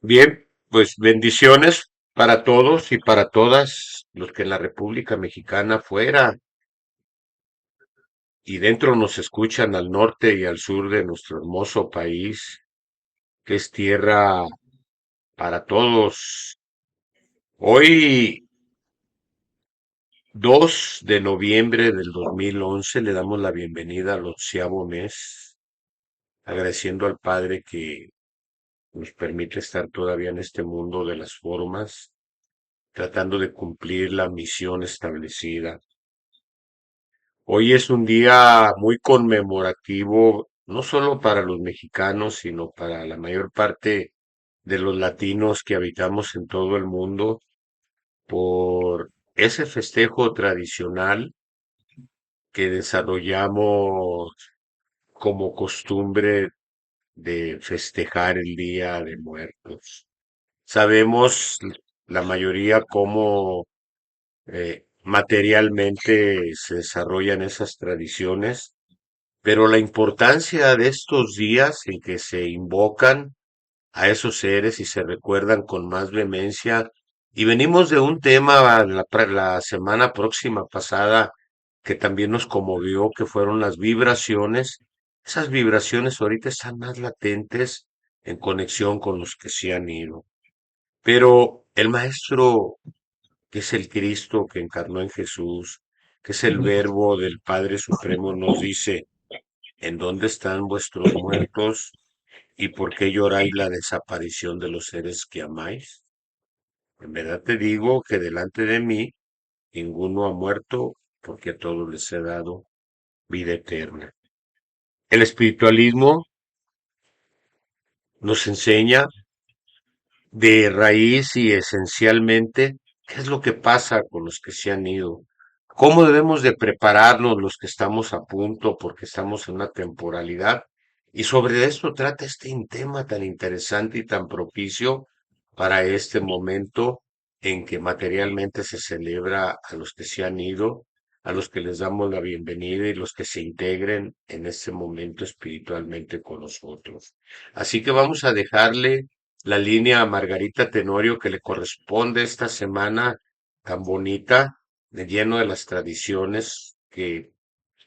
Bien, pues bendiciones para todos y para todas los que en la República Mexicana fuera y dentro nos escuchan al norte y al sur de nuestro hermoso país, que es tierra para todos. Hoy, 2 de noviembre del 2011, le damos la bienvenida al 11.º mes, agradeciendo al Padre que nos permite estar todavía en este mundo de las formas, tratando de cumplir la misión establecida. Hoy es un día muy conmemorativo, no solo para los mexicanos, sino para la mayor parte de los latinos que habitamos en todo el mundo, por ese festejo tradicional que desarrollamos como costumbre de festejar el Día de Muertos. Sabemos la mayoría cómo materialmente se desarrollan esas tradiciones. Pero la importancia de estos días en que se invocan a esos seres y se recuerdan con más vehemencia, y venimos de un tema la semana próxima pasada que también nos conmovió, que fueron las vibraciones. Esas vibraciones ahorita están más latentes en conexión con los que se han ido. Pero el Maestro, que es el Cristo que encarnó en Jesús, que es el Verbo del Padre Supremo, nos dice: ¿En dónde están vuestros muertos? ¿Y por qué lloráis la desaparición de los seres que amáis? En verdad te digo que delante de mí ninguno ha muerto, porque a todos les he dado vida eterna. El espiritualismo nos enseña de raíz y esencialmente qué es lo que pasa con los que se han ido, cómo debemos de prepararnos los que estamos a punto porque estamos en una temporalidad. Y sobre esto trata este tema tan interesante y tan propicio para este momento en que materialmente se celebra a los que se han ido, a los que les damos la bienvenida y los que se integren en este momento espiritualmente con nosotros. Así que vamos a dejarle la línea a Margarita Tenorio que le corresponde esta semana tan bonita, de lleno de las tradiciones que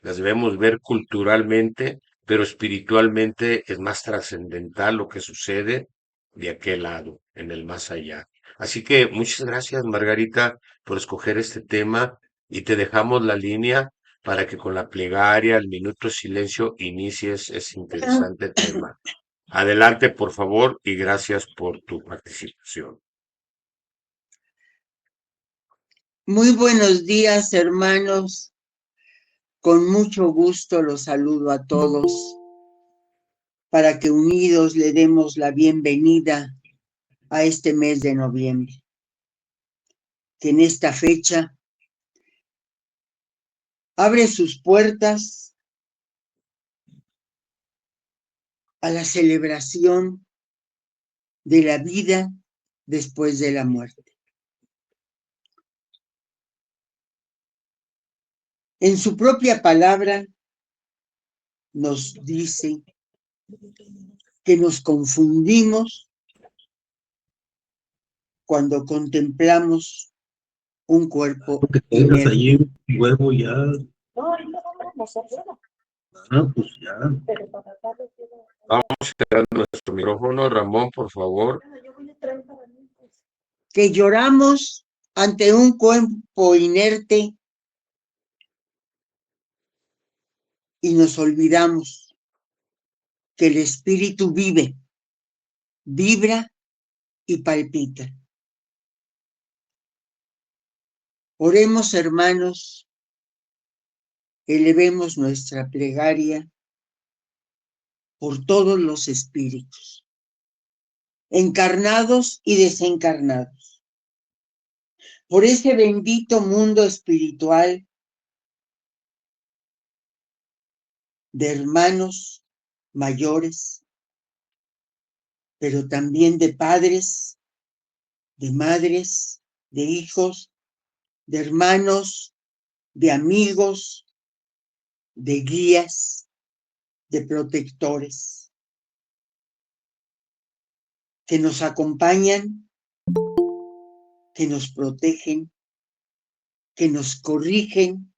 las debemos ver culturalmente, pero espiritualmente es más trascendental lo que sucede de aquel lado, en el más allá. Así que muchas gracias, Margarita, por escoger este tema y te dejamos la línea para que con la plegaria, el minuto de silencio, inicies ese interesante tema. Adelante, por favor, y gracias por tu participación. Muy buenos días, hermanos. Con mucho gusto los saludo a todos para que unidos le demos la bienvenida a este mes de noviembre, que en esta fecha abre sus puertas a la celebración de la vida después de la muerte. En su propia palabra nos dice que nos confundimos cuando contemplamos un cuerpo Que tengas inerte. ahí un huevo ya. Pues ya. Vamos cerrando nuestro micrófono. Ramón, por favor. Que lloramos ante un cuerpo inerte y nos olvidamos que el espíritu vive, vibra y palpita. Oremos, hermanos, elevemos nuestra plegaria por todos los espíritus, encarnados y desencarnados, por ese bendito mundo espiritual de hermanos mayores, pero también de padres, de madres, de hijos, de hermanos, de amigos, de guías, de protectores. que nos acompañan, que nos protegen, que nos corrigen,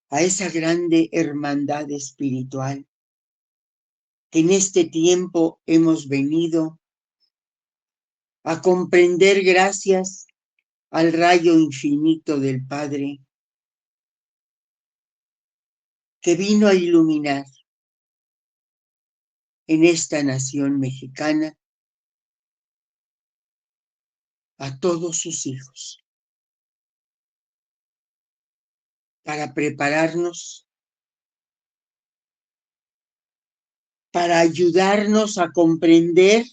a esa grande hermandad espiritual que en este tiempo hemos venido a comprender gracias al rayo infinito del Padre que vino a iluminar en esta nación mexicana a todos sus hijos para prepararnos, para ayudarnos a comprender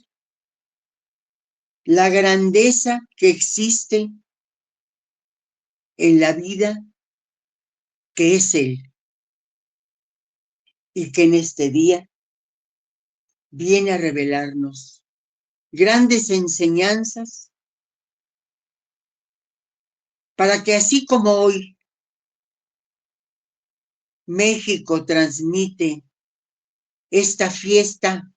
la grandeza que existe en la vida que es Él y que en este día viene a revelarnos grandes enseñanzas para que así como hoy México transmite esta fiesta,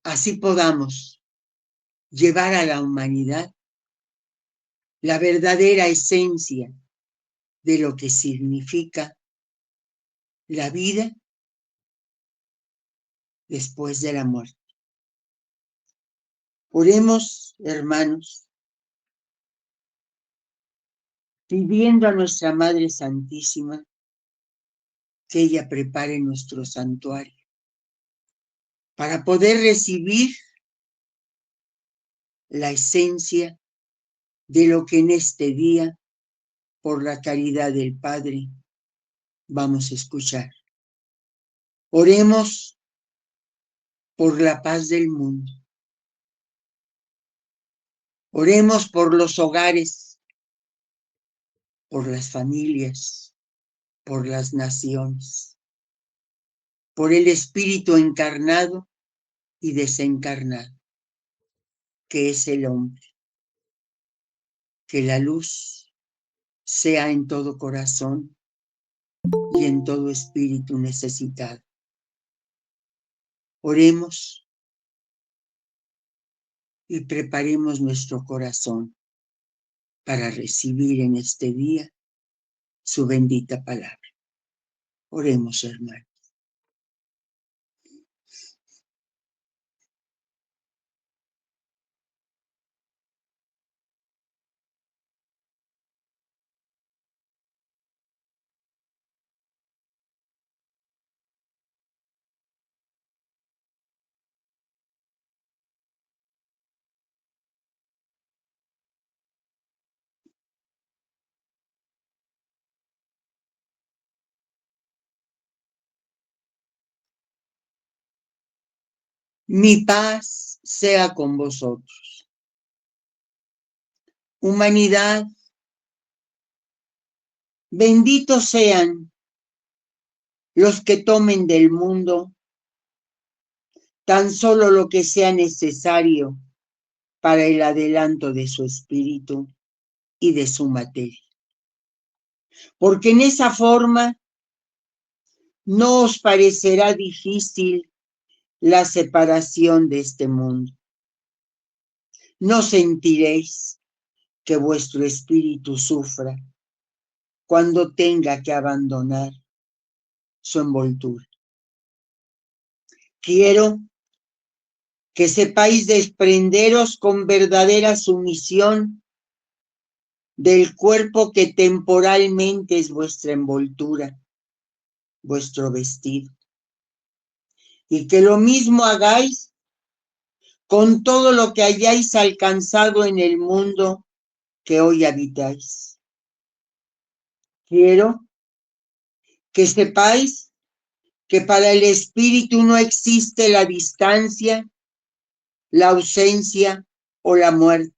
así podamos llevar a la humanidad la verdadera esencia de lo que significa la vida después de la muerte. Oremos, hermanos, pidiendo a nuestra Madre Santísima que ella prepare nuestro santuario para poder recibir la esencia de lo que en este día, por la caridad del Padre, vamos a escuchar. Oremos por la paz del mundo. Oremos por los hogares, por las familias, por las naciones, por el espíritu encarnado y desencarnado, que es el hombre. Que la luz sea en todo corazón y en todo espíritu necesitado. Oremos y preparemos nuestro corazón para recibir en este día su bendita palabra. Oremos, hermanos. Mi paz sea con vosotros. Humanidad, benditos sean los que tomen del mundo tan solo lo que sea necesario para el adelanto de su espíritu y de su materia. Porque en esa forma no os parecerá difícil la separación de este mundo. No sentiréis que vuestro espíritu sufra cuando tenga que abandonar su envoltura. Quiero que sepáis desprenderos con verdadera sumisión del cuerpo que temporalmente es vuestra envoltura, vuestro vestido, y que lo mismo hagáis con todo lo que hayáis alcanzado en el mundo que hoy habitáis. Quiero que sepáis que para el espíritu no existe la distancia, la ausencia o la muerte,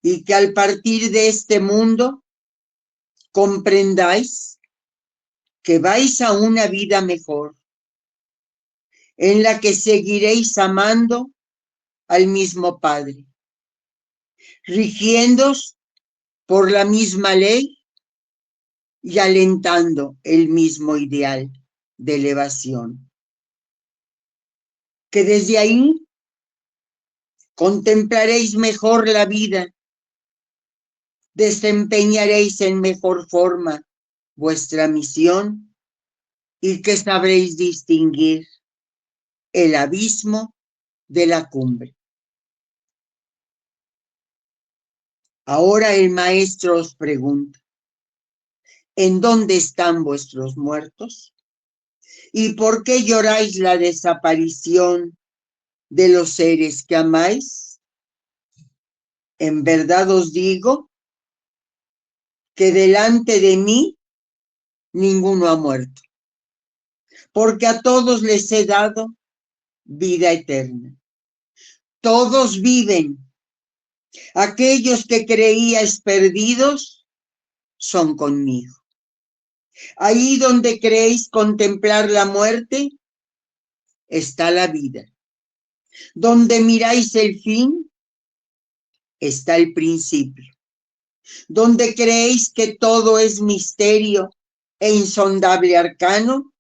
y que al partir de este mundo comprendáis que vais a una vida mejor, en la que seguiréis amando al mismo Padre, rigiéndoos por la misma ley y alentando el mismo ideal de elevación. Que desde ahí contemplaréis mejor la vida, desempeñaréis en mejor forma vuestra misión y que sabréis distinguir el abismo de la cumbre. Ahora el maestro os pregunta, ¿en dónde están vuestros muertos? ¿Y por qué lloráis la desaparición de los seres que amáis? En verdad os digo que delante de mí ninguno ha muerto, porque a todos les he dado vida eterna. Todos viven. Aquellos que creíais perdidos son conmigo. Ahí donde creéis contemplar la muerte, está la vida. Donde miráis el fin, está el principio. Donde creéis que todo es misterio e insondable arcano,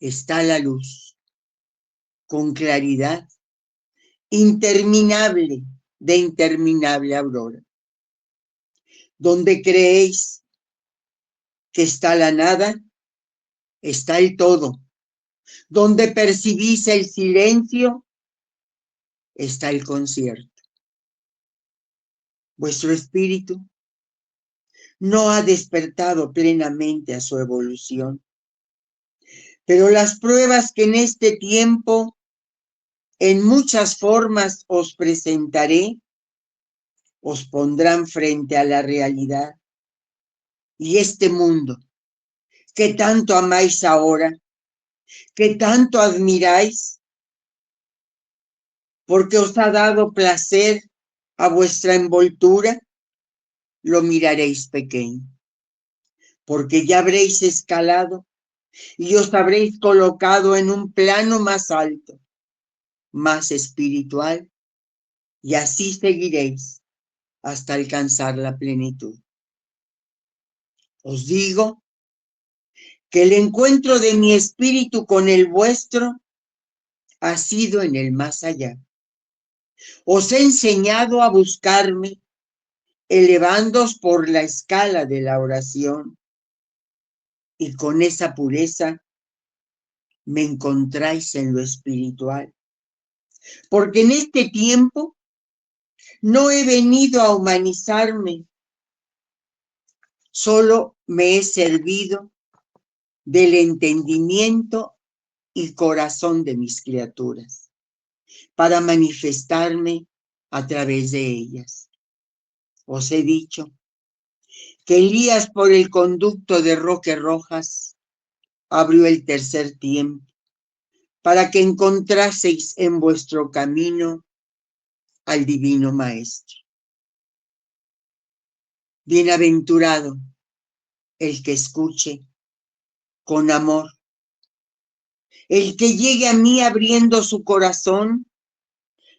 está la luz, con claridad, interminable de interminable aurora. Donde creéis que está la nada, está el todo. Donde percibís el silencio, está el concierto. Vuestro espíritu no ha despertado plenamente a su evolución, pero las pruebas que en este tiempo en muchas formas os presentaré, os pondrán frente a la realidad. Y este mundo que tanto amáis ahora, que tanto admiráis, porque os ha dado placer a vuestra envoltura, lo miraréis pequeño, porque ya habréis escalado y os habréis colocado en un plano más alto, más espiritual, y así seguiréis hasta alcanzar la plenitud. Os digo que el encuentro de mi espíritu con el vuestro ha sido en el más allá. Os he enseñado a buscarme, elevándoos por la escala de la oración, y con esa pureza me encontráis en lo espiritual. Porque en este tiempo no he venido a humanizarme, solo me he servido del entendimiento y corazón de mis criaturas, para manifestarme a través de ellas. Os he dicho que Elías por el conducto de Roque Rojas abrió el tercer tiempo, para que encontraseis en vuestro camino al Divino Maestro. Bienaventurado el que escuche con amor, el que llegue a mí abriendo su corazón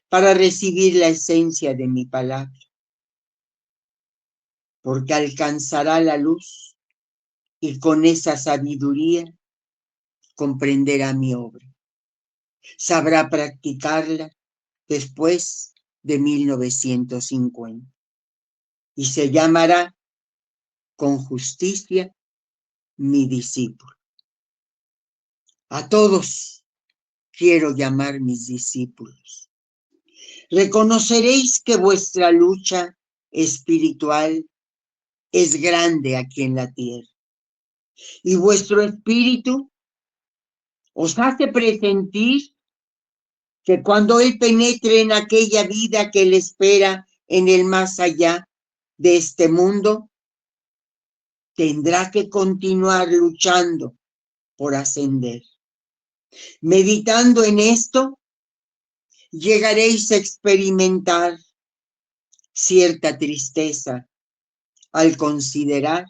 para recibir la esencia de mi palabra, porque alcanzará la luz y con esa sabiduría comprenderá mi obra. Sabrá practicarla después de 1950 y se llamará con justicia mi discípulo. A todos quiero llamar mis discípulos. Reconoceréis que vuestra lucha espiritual es grande aquí en la tierra y vuestro espíritu os hace presentir que cuando él penetre en aquella vida que le espera en el más allá de este mundo, tendrá que continuar luchando por ascender. Meditando en esto, llegaréis a experimentar cierta tristeza al considerar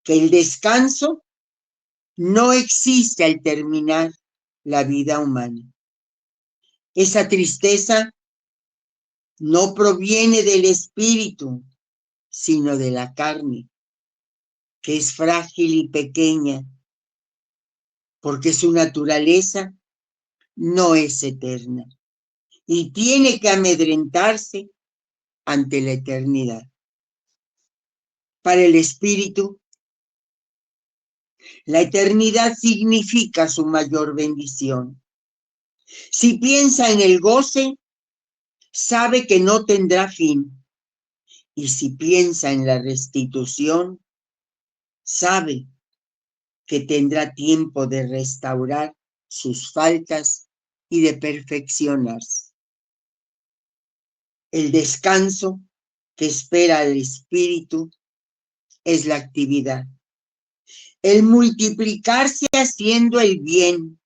que el descanso no existe al terminar la vida humana. Esa tristeza no proviene del espíritu, sino de la carne, que es frágil y pequeña, porque su naturaleza no es eterna y tiene que amedrentarse ante la eternidad. Para el espíritu, la eternidad significa su mayor bendición. Si piensa en el goce, sabe que no tendrá fin. Y si piensa en la restitución, sabe que tendrá tiempo de restaurar sus faltas y de perfeccionarse. El descanso que espera al espíritu es la actividad. El multiplicarse haciendo el bien,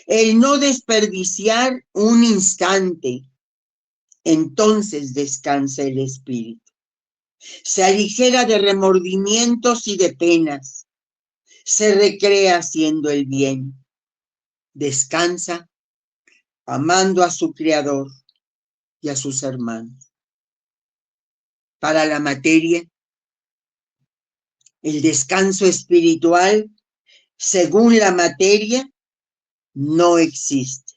el no desperdiciar un instante, entonces descansa el espíritu. Se aligera de remordimientos y de penas, se recrea haciendo el bien, descansa amando a su Creador y a sus hermanos. Para la materia, el descanso espiritual, según la materia, no existe.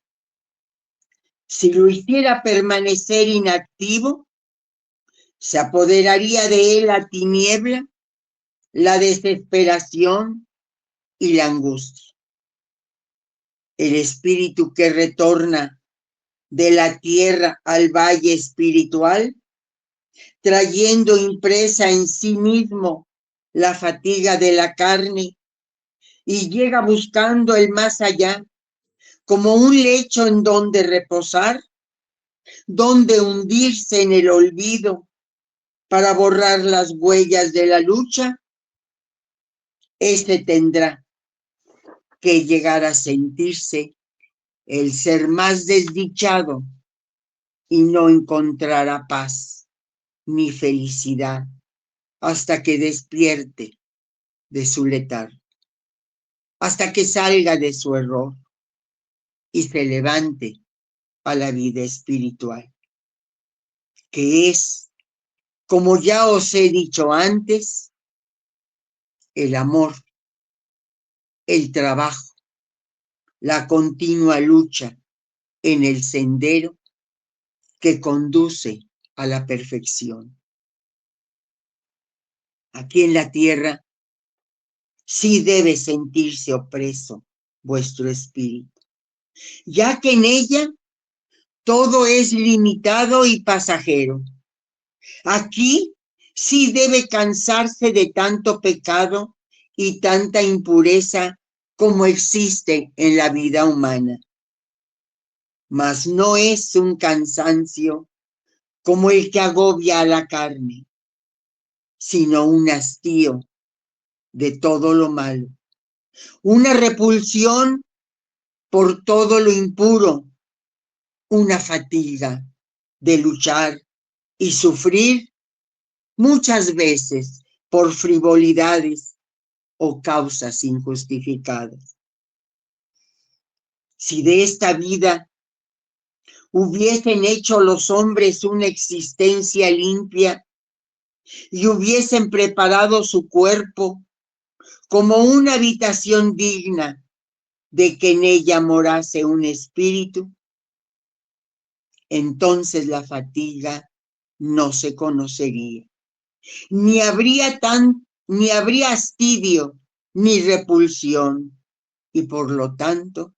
Si lo hiciera permanecer inactivo, se apoderaría de él la tiniebla, la desesperación y la angustia. El espíritu que retorna de la tierra al valle espiritual, trayendo impresa en sí mismo la fatiga de la carne, y llega buscando el más allá, como un lecho en donde reposar, donde hundirse en el olvido para borrar las huellas de la lucha, este tendrá que llegar a sentirse el ser más desdichado y no encontrará paz ni felicidad hasta que despierte de su letargo, hasta que salga de su error y se levante a la vida espiritual, que es, como ya os he dicho antes, el amor, el trabajo, la continua lucha en el sendero que conduce a la perfección. Aquí en la tierra sí debe sentirse opreso vuestro espíritu, ya que en ella todo es limitado y pasajero. Aquí sí debe cansarse de tanto pecado y tanta impureza como existe en la vida humana. Mas no es un cansancio como el que agobia a la carne, sino un hastío de todo lo malo, una repulsión por todo lo impuro, una fatiga de luchar y sufrir muchas veces por frivolidades o causas injustificadas. Si de esta vida hubiesen hecho los hombres una existencia limpia y hubiesen preparado su cuerpo como una habitación digna de que en ella morase un espíritu, entonces la fatiga no se conocería, ni habría hastidio, ni repulsión, y por lo tanto,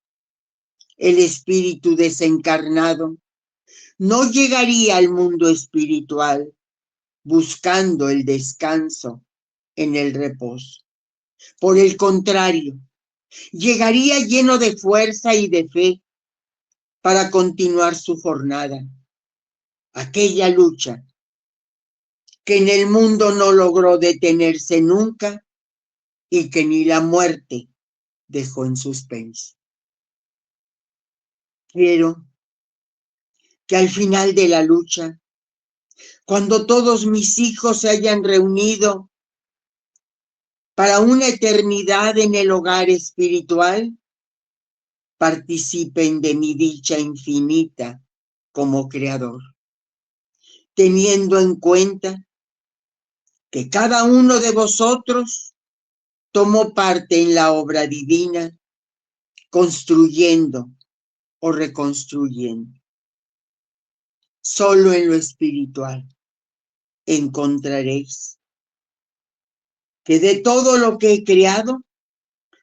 el espíritu desencarnado no llegaría al mundo espiritual buscando el descanso en el reposo. Por el contrario, llegaría lleno de fuerza y de fe para continuar su jornada, aquella lucha que en el mundo no logró detenerse nunca y que ni la muerte dejó en suspenso. Quiero que al final de la lucha, cuando todos mis hijos se hayan reunido para una eternidad en el hogar espiritual, participen de mi dicha infinita como creador, teniendo en cuenta que cada uno de vosotros tomó parte en la obra divina, construyendo o reconstruyendo. Solo en lo espiritual encontraréis que de todo lo que he creado,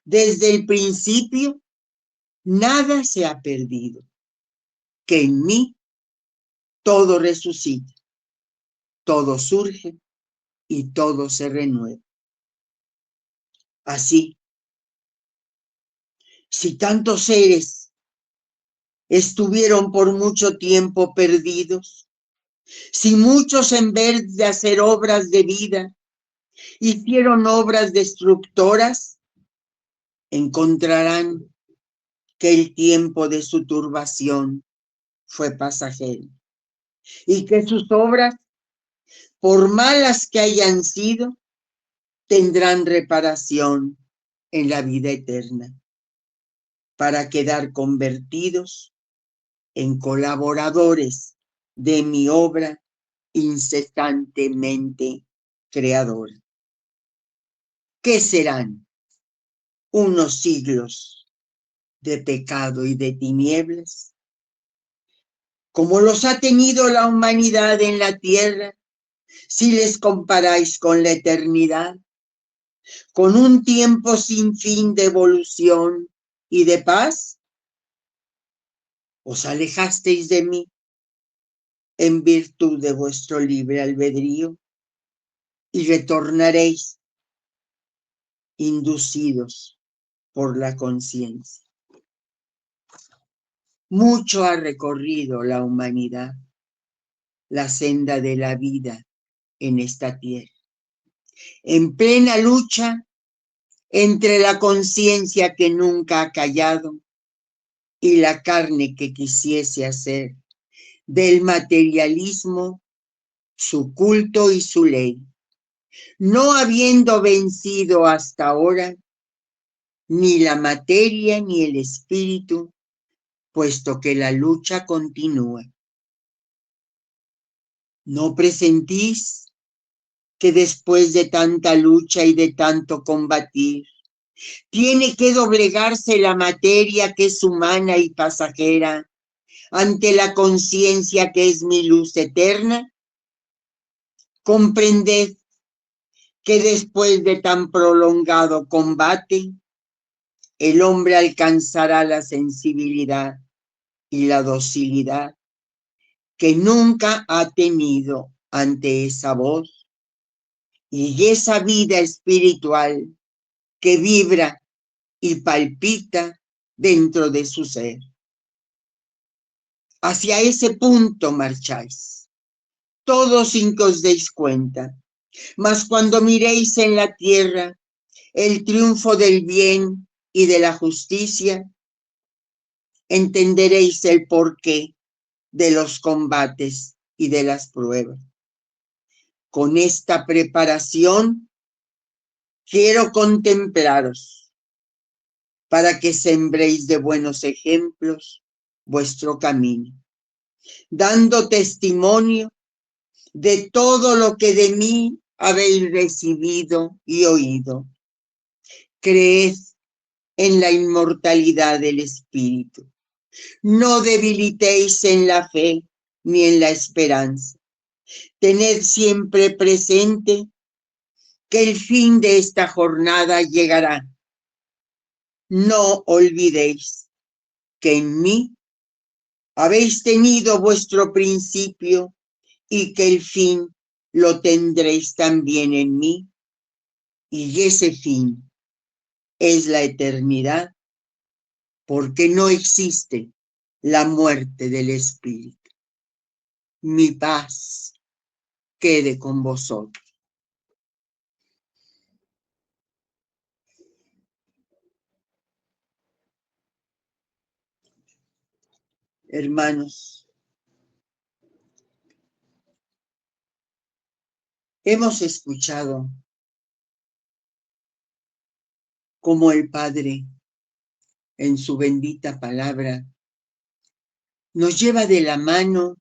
desde el principio, nada se ha perdido, que en mí todo resucita, todo surge y todo se renueva. Así, si tantos seres estuvieron por mucho tiempo perdidos, si muchos en vez de hacer obras de vida, hicieron obras destructoras, encontrarán que el tiempo de su turbación fue pasajero y que sus obras, por malas que hayan sido, tendrán reparación en la vida eterna, para quedar convertidos en colaboradores de mi obra incesantemente creadora. ¿Qué serán unos siglos de pecado y de tinieblas? Como los ha tenido la humanidad en la tierra, si les comparáis con la eternidad, con un tiempo sin fin de evolución y de paz, os alejasteis de mí en virtud de vuestro libre albedrío y retornaréis inducidos por la conciencia. Mucho ha recorrido la humanidad la senda de la vida en esta tierra, en plena lucha entre la conciencia que nunca ha callado y la carne que quisiese hacer del materialismo su culto y su ley, no habiendo vencido hasta ahora ni la materia ni el espíritu, puesto que la lucha continúa. ¿No presentís que después de tanta lucha y de tanto combatir, tiene que doblegarse la materia que es humana y pasajera ante la conciencia que es mi luz eterna? Comprended que después de tan prolongado combate, el hombre alcanzará la sensibilidad y la docilidad que nunca ha tenido ante esa voz y esa vida espiritual que vibra y palpita dentro de su ser. Hacia ese punto marcháis, todos sin que os deis cuenta, mas cuando miréis en la tierra el triunfo del bien y de la justicia, entenderéis el porqué de los combates y de las pruebas. Con esta preparación quiero contemplaros para que sembréis de buenos ejemplos vuestro camino, dando testimonio de todo lo que de mí habéis recibido y oído. Creed en la inmortalidad del espíritu. No debilitéis en la fe ni en la esperanza. Tened siempre presente que el fin de esta jornada llegará. No olvidéis que en mí habéis tenido vuestro principio y que el fin lo tendréis también en mí, y ese fin es la eternidad, porque no existe la muerte del espíritu. Mi paz quede con vosotros. Hermanos, hemos escuchado cómo el Padre, en su bendita palabra, nos lleva de la mano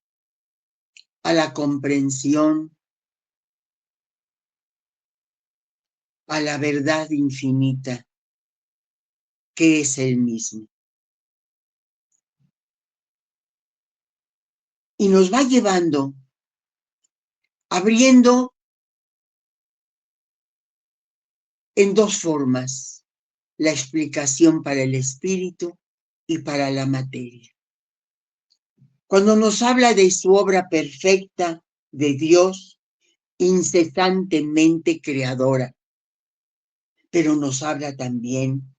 a la comprensión a la verdad infinita, que es el mismo. Y nos va llevando, abriendo en dos formas, la explicación para el espíritu y para la materia. Cuando nos habla de su obra perfecta de Dios, incesantemente creadora, pero nos habla también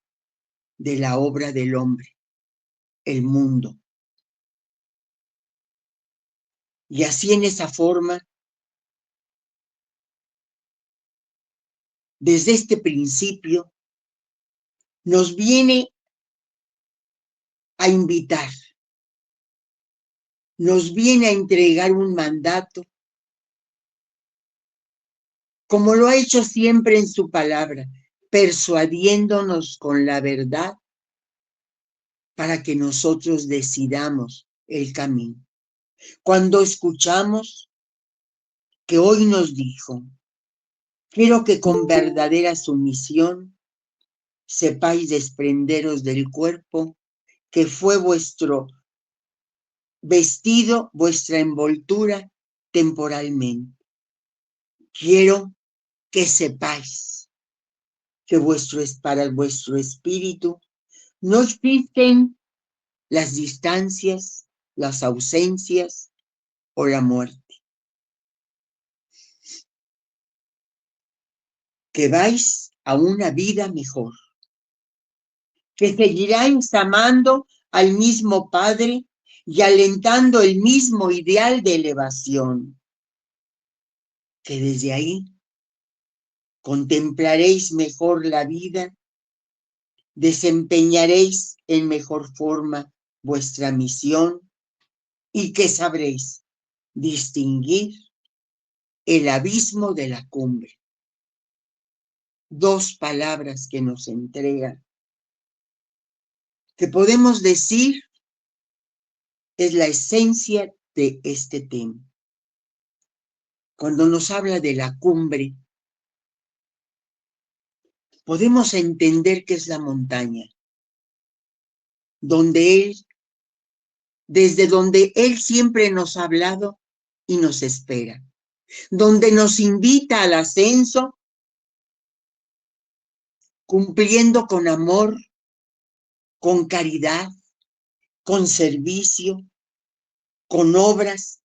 de la obra del hombre, el mundo. Y así en esa forma, desde este principio, nos viene a invitar, nos viene a entregar un mandato, como lo ha hecho siempre en su palabra, persuadiéndonos con la verdad para que nosotros decidamos el camino. Cuando escuchamos que hoy nos dijo, quiero que con verdadera sumisión sepáis desprenderos del cuerpo que fue vuestro vestido, vuestra envoltura temporalmente. Quiero que sepáis que para vuestro espíritu no existen las distancias, las ausencias o la muerte. Que vais a una vida mejor. Que seguiráis amando al mismo Padre y alentando el mismo ideal de elevación. Que desde ahí contemplaréis mejor la vida, desempeñaréis en mejor forma vuestra misión y que sabréis distinguir el abismo de la cumbre. Dos palabras que nos entregan, que podemos decir es la esencia de este tema. Cuando nos habla de la cumbre, podemos entender que es la montaña, desde donde Él siempre nos ha hablado y nos espera, donde nos invita al ascenso, cumpliendo con amor, con caridad, con servicio, con obras,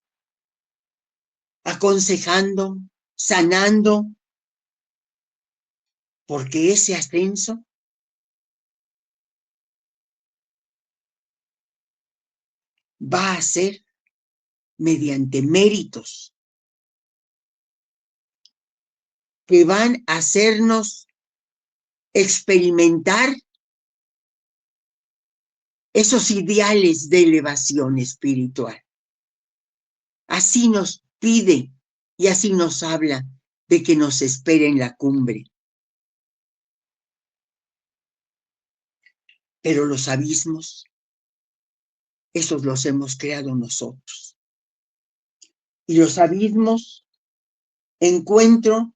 aconsejando, sanando, porque ese ascenso va a ser mediante méritos que van a hacernos experimentar esos ideales de elevación espiritual. Así nos pide y así nos habla de que nos espere en la cumbre. Pero los abismos, esos los hemos creado nosotros. Y los abismos, encuentro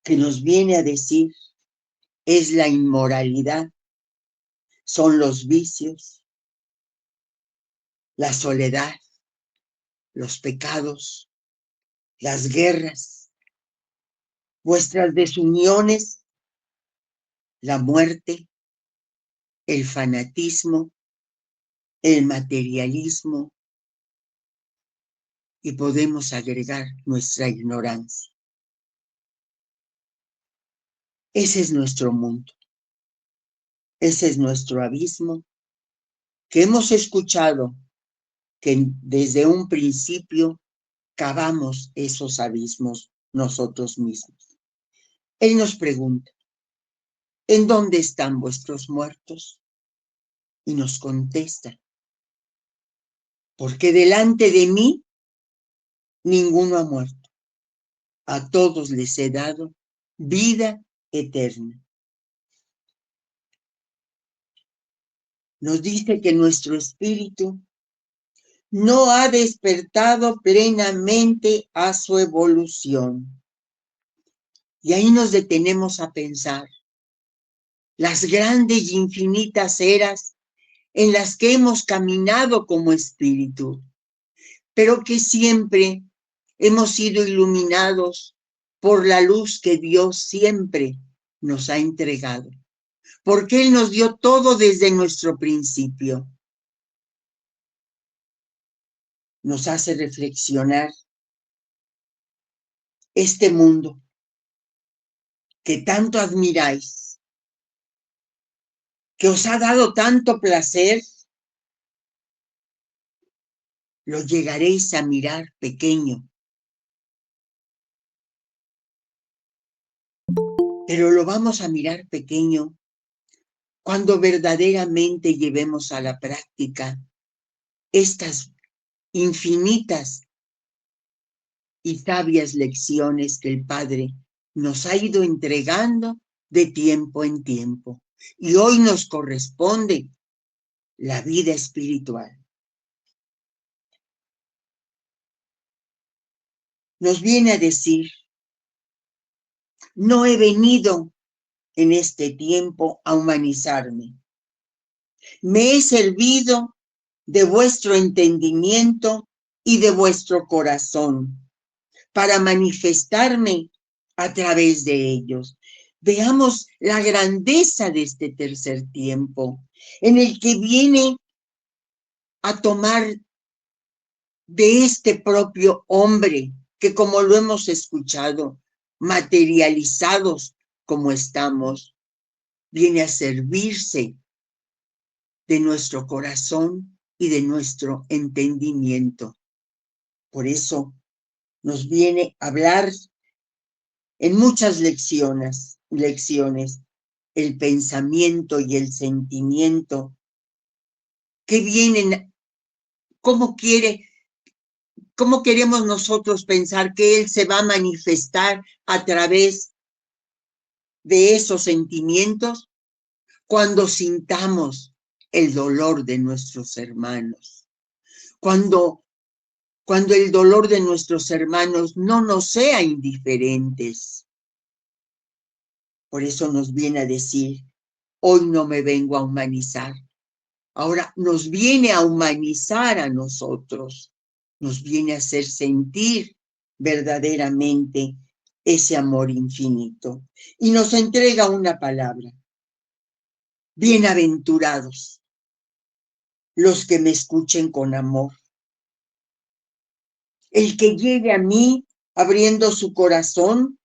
que nos viene a decir, es la inmoralidad, son los vicios, la soledad, los pecados, las guerras, vuestras desuniones, la muerte, el fanatismo, el materialismo, y podemos agregar nuestra ignorancia. Ese es nuestro mundo, ese es nuestro abismo, que hemos escuchado que desde un principio cavamos esos abismos nosotros mismos. Él nos pregunta, ¿en dónde están vuestros muertos? Y nos contesta, porque delante de mí ninguno ha muerto. A todos les he dado vida eterna. Nos dice que nuestro espíritu no ha despertado plenamente a su evolución. Y ahí nos detenemos a pensar las grandes y infinitas eras en las que hemos caminado como espíritu, pero que siempre hemos sido iluminados por la luz que Dios siempre nos ha entregado, porque Él nos dio todo desde nuestro principio. Nos hace reflexionar este mundo que tanto admiráis, que os ha dado tanto placer, lo llegaréis a mirar pequeño, pero lo vamos a mirar pequeño cuando verdaderamente llevemos a la práctica estas infinitas y sabias lecciones que el Padre nos ha ido entregando de tiempo en tiempo. Y hoy nos corresponde la vida espiritual. Nos viene a decir, no he venido en este tiempo a humanizarme. Me he servido de vuestro entendimiento y de vuestro corazón para manifestarme a través de ellos. Veamos la grandeza de este tercer tiempo, en el que viene a tomar de este propio hombre, que como lo hemos escuchado, materializados como estamos, viene a servirse de nuestro corazón y de nuestro entendimiento. Por eso nos viene a hablar en muchas lecciones, el pensamiento y el sentimiento que vienen, cómo queremos nosotros pensar que Él se va a manifestar a través de esos sentimientos cuando sintamos el dolor de nuestros hermanos, cuando el dolor de nuestros hermanos no nos sea indiferentes. Por eso nos viene a decir, hoy no me vengo a humanizar. Ahora nos viene a humanizar a nosotros, nos viene a hacer sentir verdaderamente ese amor infinito. Y nos entrega una palabra. Bienaventurados los que me escuchen con amor. El que llegue a mí abriendo su corazón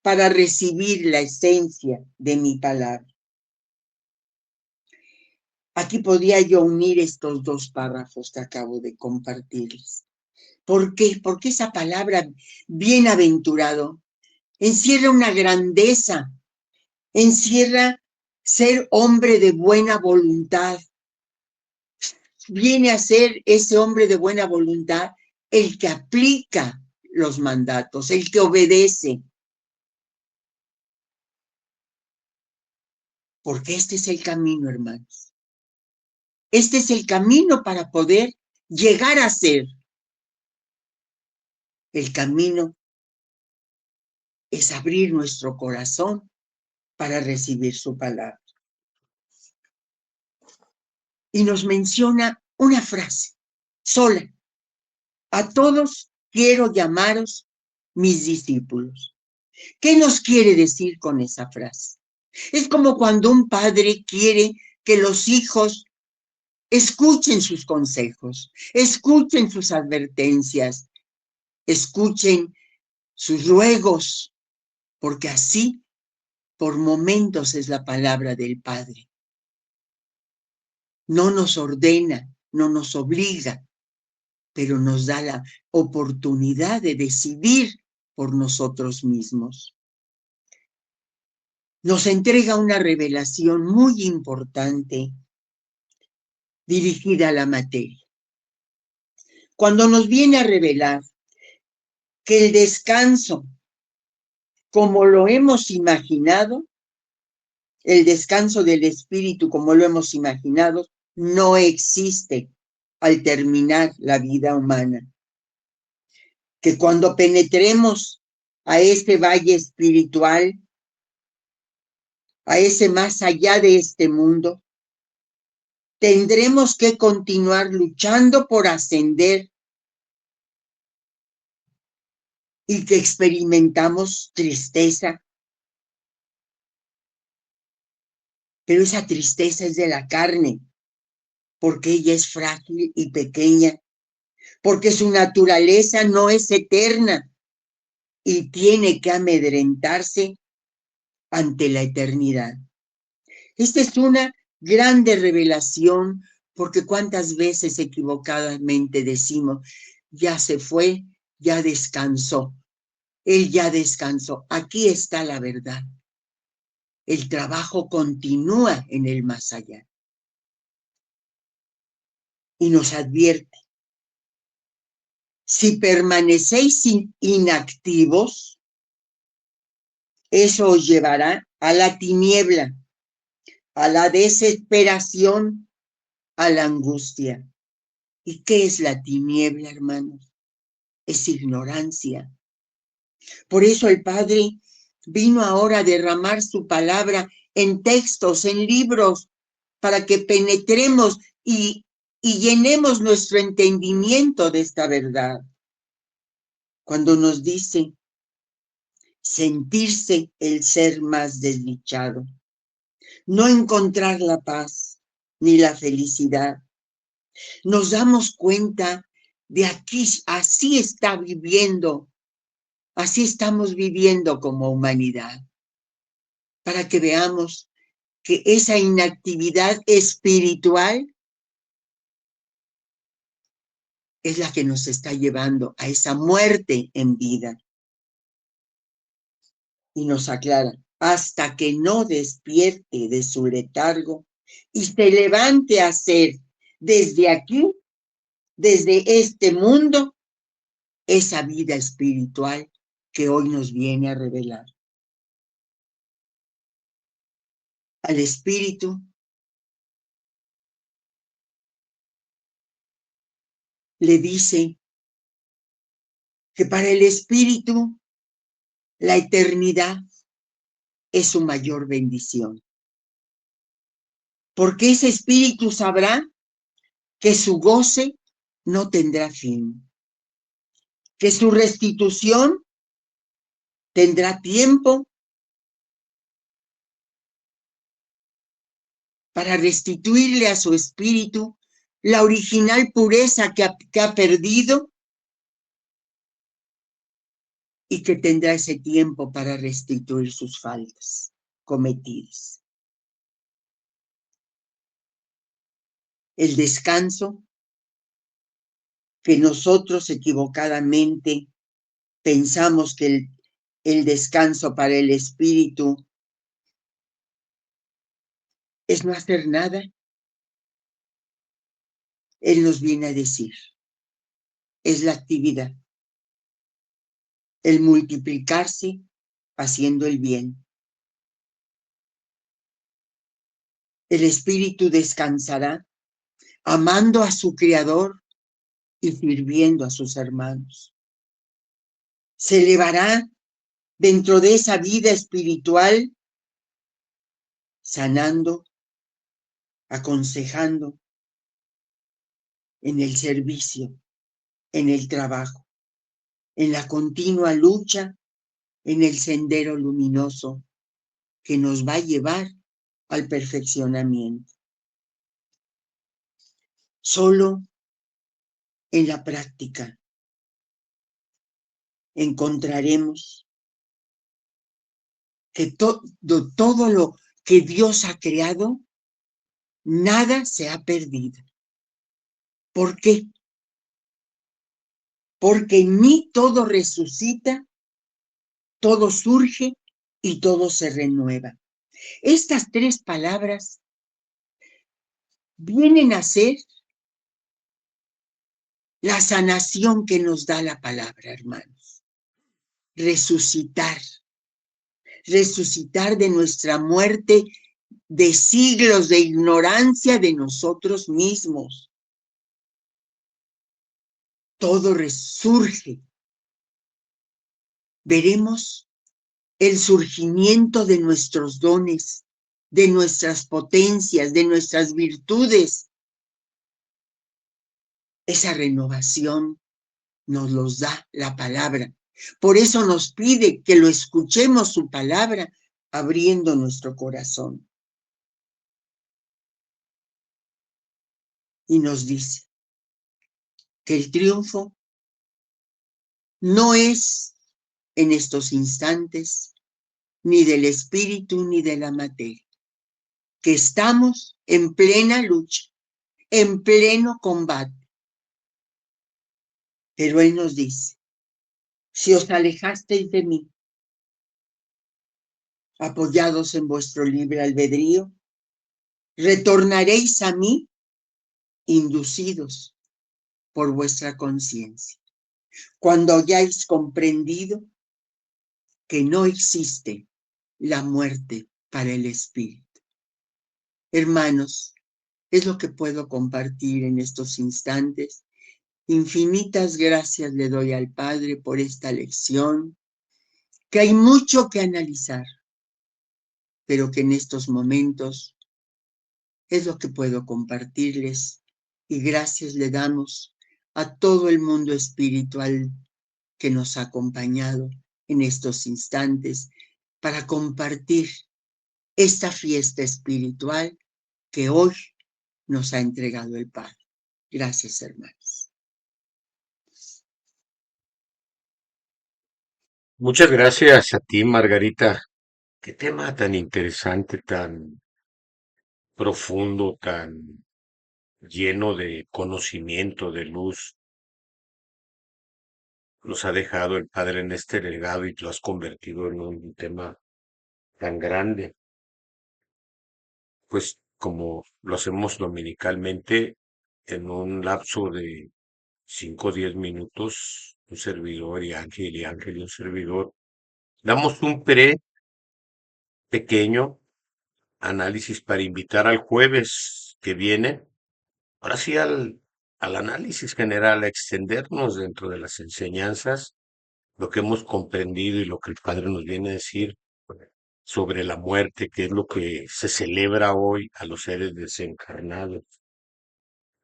para recibir la esencia de mi palabra. Aquí podría yo unir estos dos párrafos que acabo de compartirles. ¿Por qué? Porque esa palabra bienaventurado encierra una grandeza, encierra ser hombre de buena voluntad. Viene a ser ese hombre de buena voluntad el que aplica los mandatos, el que obedece. Porque este es el camino, hermanos. Este es el camino para poder llegar a ser. El camino es abrir nuestro corazón para recibir su palabra. Y nos menciona una frase sola. A todos quiero llamaros mis discípulos. ¿Qué nos quiere decir con esa frase? Es como cuando un padre quiere que los hijos escuchen sus consejos, escuchen sus advertencias, escuchen sus ruegos, porque así por momentos es la palabra del Padre. No nos ordena, no nos obliga, pero nos da la oportunidad de decidir por nosotros mismos. Nos entrega una revelación muy importante dirigida a la materia. Cuando nos viene a revelar que el descanso, como lo hemos imaginado, el descanso del espíritu, como lo hemos imaginado, no existe al terminar la vida humana. Que cuando penetremos a ese valle espiritual, a ese más allá de este mundo, tendremos que continuar luchando por ascender y que experimentamos tristeza. Pero esa tristeza es de la carne, porque ella es frágil y pequeña, porque su naturaleza no es eterna y tiene que amedrentarse ante la eternidad. Esta es una grande revelación, porque cuántas veces equivocadamente decimos, ya se fue, ya descansó, él ya descansó. Aquí está la verdad. El trabajo continúa en el más allá. Y nos advierte, si permanecéis inactivos, eso os llevará a la tiniebla, a la desesperación, a la angustia. ¿Y qué es la tiniebla, hermanos? Es ignorancia. Por eso el Padre vino ahora a derramar su palabra en textos, en libros, para que penetremos y llenemos nuestro entendimiento de esta verdad. Cuando nos dice sentirse el ser más desdichado, no encontrar la paz ni la felicidad, nos damos cuenta de aquí, así está viviendo, así estamos viviendo como humanidad, para que veamos que esa inactividad espiritual es la que nos está llevando a esa muerte en vida. Y nos aclara, hasta que no despierte de su letargo y se levante a hacer desde aquí, desde este mundo, esa vida espiritual que hoy nos viene a revelar. Al espíritu le dice que para el espíritu la eternidad es su mayor bendición. Porque ese espíritu sabrá que su goce no tendrá fin, que su restitución tendrá tiempo para restituirle a su espíritu la original pureza que ha perdido y que tendrá ese tiempo para restituir sus faltas cometidas. El descanso que nosotros equivocadamente pensamos que el descanso para el espíritu es no hacer nada. Él nos viene a decir, es la actividad, el multiplicarse haciendo el bien. El espíritu descansará amando a su Creador y sirviendo a sus hermanos. Se elevará dentro de esa vida espiritual, sanando, aconsejando, en el servicio, en el trabajo, en la continua lucha, en el sendero luminoso que nos va a llevar al perfeccionamiento. Solo en la práctica encontraremos que todo lo que Dios ha creado, nada se ha perdido. ¿Por qué? Porque en mí todo resucita, todo surge y todo se renueva. Estas tres palabras vienen a ser la sanación que nos da la palabra, hermanos. Resucitar. Resucitar de nuestra muerte, de siglos de ignorancia de nosotros mismos. Todo resurge veremos el surgimiento de nuestros dones, de nuestras potencias, de nuestras virtudes. Esa renovación nos los da la palabra. Por eso nos pide que lo escuchemos su palabra, abriendo nuestro corazón. Y nos dice que el triunfo no es en estos instantes ni del espíritu ni de la materia, que estamos en plena lucha, en pleno combate. Pero Él nos dice, si os alejasteis de mí, apoyados en vuestro libre albedrío, retornaréis a mí inducidos por vuestra conciencia, cuando hayáis comprendido que no existe la muerte para el espíritu. Hermanos, es lo que puedo compartir en estos instantes. Infinitas gracias le doy al Padre por esta lección, que hay mucho que analizar, pero que en estos momentos es lo que puedo compartirles. Y gracias le damos a todo el mundo espiritual que nos ha acompañado en estos instantes para compartir esta fiesta espiritual que hoy nos ha entregado el Padre. Gracias, hermanos. Muchas gracias a ti, Margarita. Qué tema tan interesante, tan profundo, tan lleno de conocimiento, de luz, nos ha dejado el Padre en este legado y lo has convertido en un tema tan grande. Pues como lo hacemos dominicalmente, en un lapso de 5 o 10 minutos, un servidor y Ángel y un servidor, damos un pequeño análisis para invitar al jueves que viene, ahora sí al análisis general, a extendernos dentro de las enseñanzas, lo que hemos comprendido y lo que el Padre nos viene a decir sobre la muerte, que es lo que se celebra hoy a los seres desencarnados.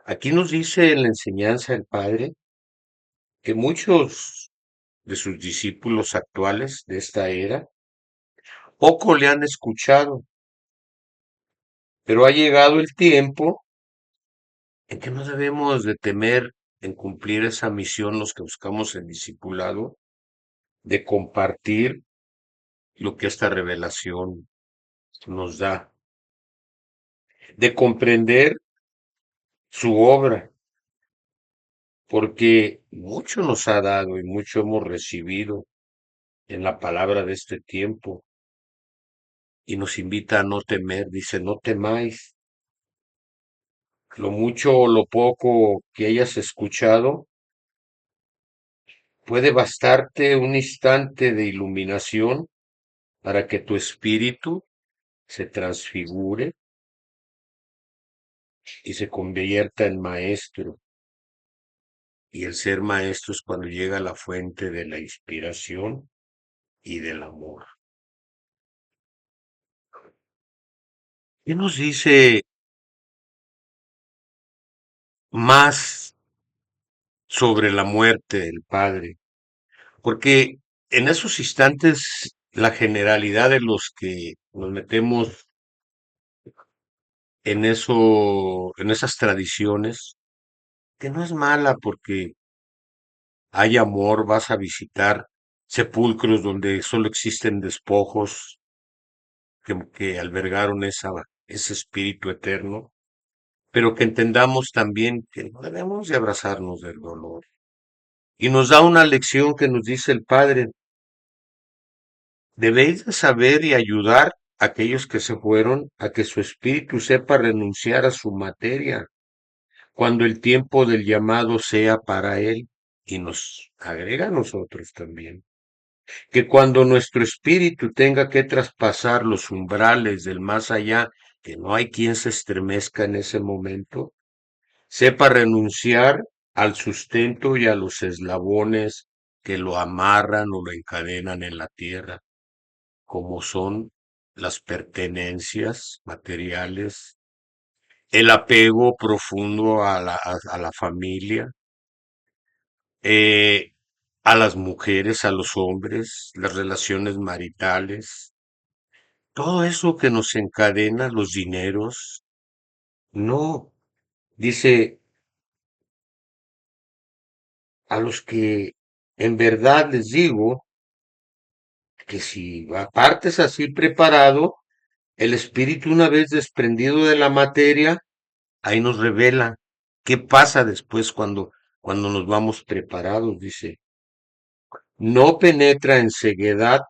Aquí nos dice en la enseñanza el Padre que muchos de sus discípulos actuales de esta era poco le han escuchado, pero ha llegado el tiempo en que no debemos de temer en cumplir esa misión los que buscamos el discipulado, de compartir lo que esta revelación nos da, de comprender su obra, porque mucho nos ha dado y mucho hemos recibido en la palabra de este tiempo y nos invita a no temer, dice, no temáis, lo mucho o lo poco que hayas escuchado puede bastarte un instante de iluminación para que tu espíritu se transfigure y se convierta en maestro. Y el ser maestro es cuando llega a la fuente de la inspiración y del amor. ¿Qué nos dice más sobre la muerte del Padre? Porque en esos instantes la generalidad de los que nos metemos en eso, en esas tradiciones, que no es mala porque hay amor, vas a visitar sepulcros donde solo existen despojos que albergaron ese espíritu eterno, pero que entendamos también que no debemos de abrazarnos del dolor. Y nos da una lección que nos dice el Padre, debéis de saber y ayudar a aquellos que se fueron a que su espíritu sepa renunciar a su materia cuando el tiempo del llamado sea para él, y nos agrega a nosotros también, que cuando nuestro espíritu tenga que traspasar los umbrales del más allá, que no hay quien se estremezca en ese momento, sepa renunciar al sustento y a los eslabones que lo amarran o lo encadenan en la tierra, como son las pertenencias materiales, el apego profundo a la familia, eh, a las mujeres, a los hombres, las relaciones maritales, todo eso que nos encadena, los dineros. No, dice, a los que en verdad les digo que si partes así preparado, el espíritu una vez desprendido de la materia, ahí nos revela qué pasa después cuando nos vamos preparados, dice, no penetra en ceguedad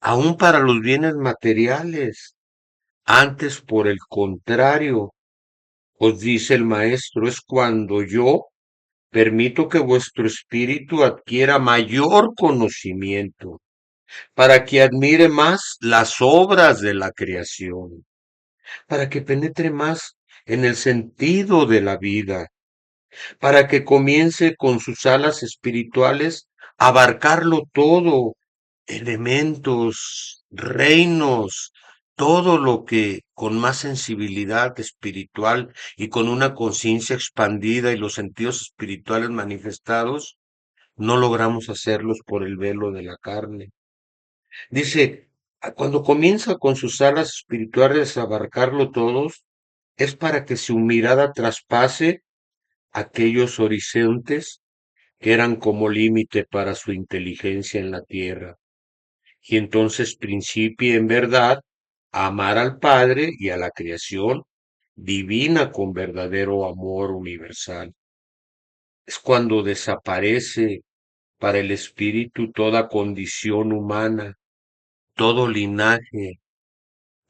aún para los bienes materiales, antes por el contrario, os dice el maestro, es cuando yo permito que vuestro espíritu adquiera mayor conocimiento, para que admire más las obras de la creación, para que penetre más en el sentido de la vida, para que comience con sus alas espirituales a abarcarlo todo, elementos, reinos, todo lo que con más sensibilidad espiritual y con una conciencia expandida y los sentidos espirituales manifestados, no logramos hacerlos por el velo de la carne. Dice, cuando comienza con sus alas espirituales a abarcarlo todos, es para que su mirada traspase aquellos horizontes que eran como límite para su inteligencia en la tierra, y entonces principie en verdad a amar al Padre y a la creación divina con verdadero amor universal. Es cuando desaparece para el espíritu toda condición humana, todo linaje,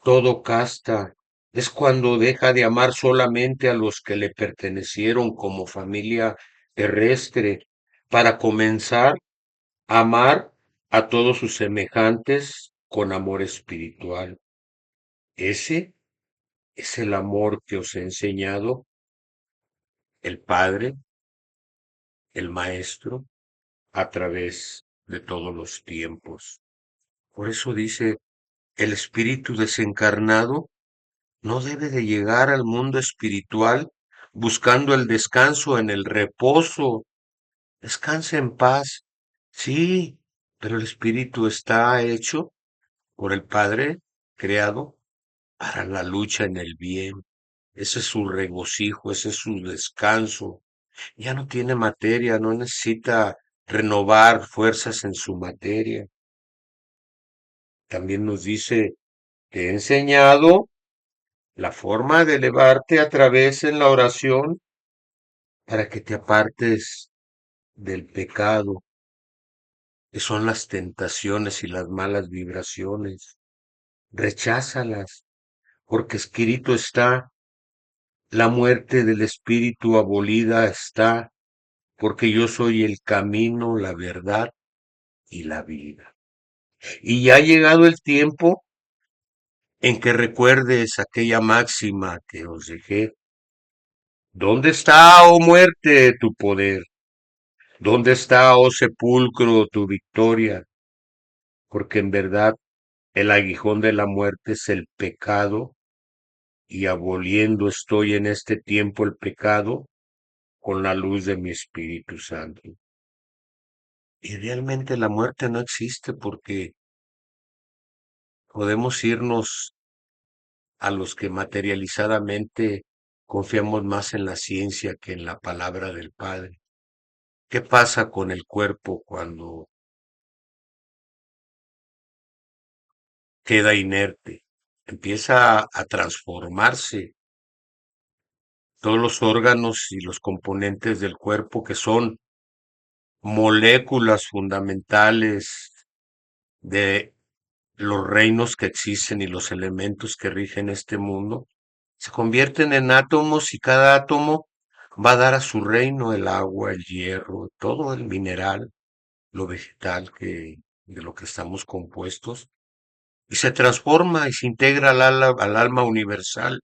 todo casta. Es cuando deja de amar solamente a los que le pertenecieron como familia terrestre para comenzar a amar a todos sus semejantes con amor espiritual. Ese es el amor que os he enseñado el Padre, el Maestro, a través de todos los tiempos. Por eso dice, el espíritu desencarnado no debe de llegar al mundo espiritual buscando el descanso en el reposo. Descansa en paz. Sí, pero el espíritu está hecho por el Padre, creado para la lucha en el bien. Ese es su regocijo, ese es su descanso. Ya no tiene materia, no necesita renovar fuerzas en su materia. También nos dice, te he enseñado la forma de elevarte a través en la oración para que te apartes del pecado, que son las tentaciones y las malas vibraciones. Recházalas, porque escrito está, la muerte del espíritu abolida está, porque yo soy el camino, la verdad y la vida. Y ya ha llegado el tiempo en que recuerdes aquella máxima que os dejé. ¿Dónde está, oh muerte, tu poder? ¿Dónde está, oh sepulcro, tu victoria? Porque en verdad el aguijón de la muerte es el pecado, y aboliendo estoy en este tiempo el pecado con la luz de mi Espíritu Santo. Y realmente la muerte no existe porque podemos irnos a los que materializadamente confiamos más en la ciencia que en la palabra del Padre. ¿Qué pasa con el cuerpo cuando queda inerte? Empieza a transformarse todos los órganos y los componentes del cuerpo que son moléculas fundamentales de los reinos que existen y los elementos que rigen este mundo, se convierten en átomos y cada átomo va a dar a su reino el agua, el hierro, todo el mineral, lo vegetal de lo que estamos compuestos, y se transforma y se integra al alma universal.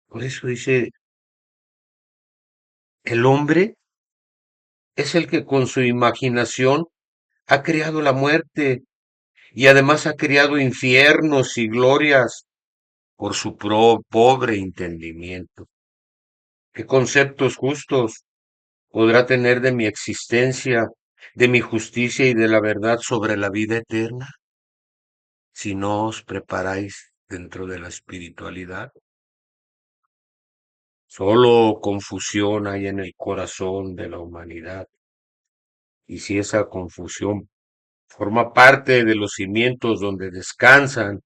Por eso dice, el hombre es el que con su imaginación ha creado la muerte y además ha creado infiernos y glorias por su pobre entendimiento. ¿Qué conceptos justos podrá tener de mi existencia, de mi justicia y de la verdad sobre la vida eterna si no os preparáis dentro de la espiritualidad? Solo confusión hay en el corazón de la humanidad. Y si esa confusión forma parte de los cimientos donde descansan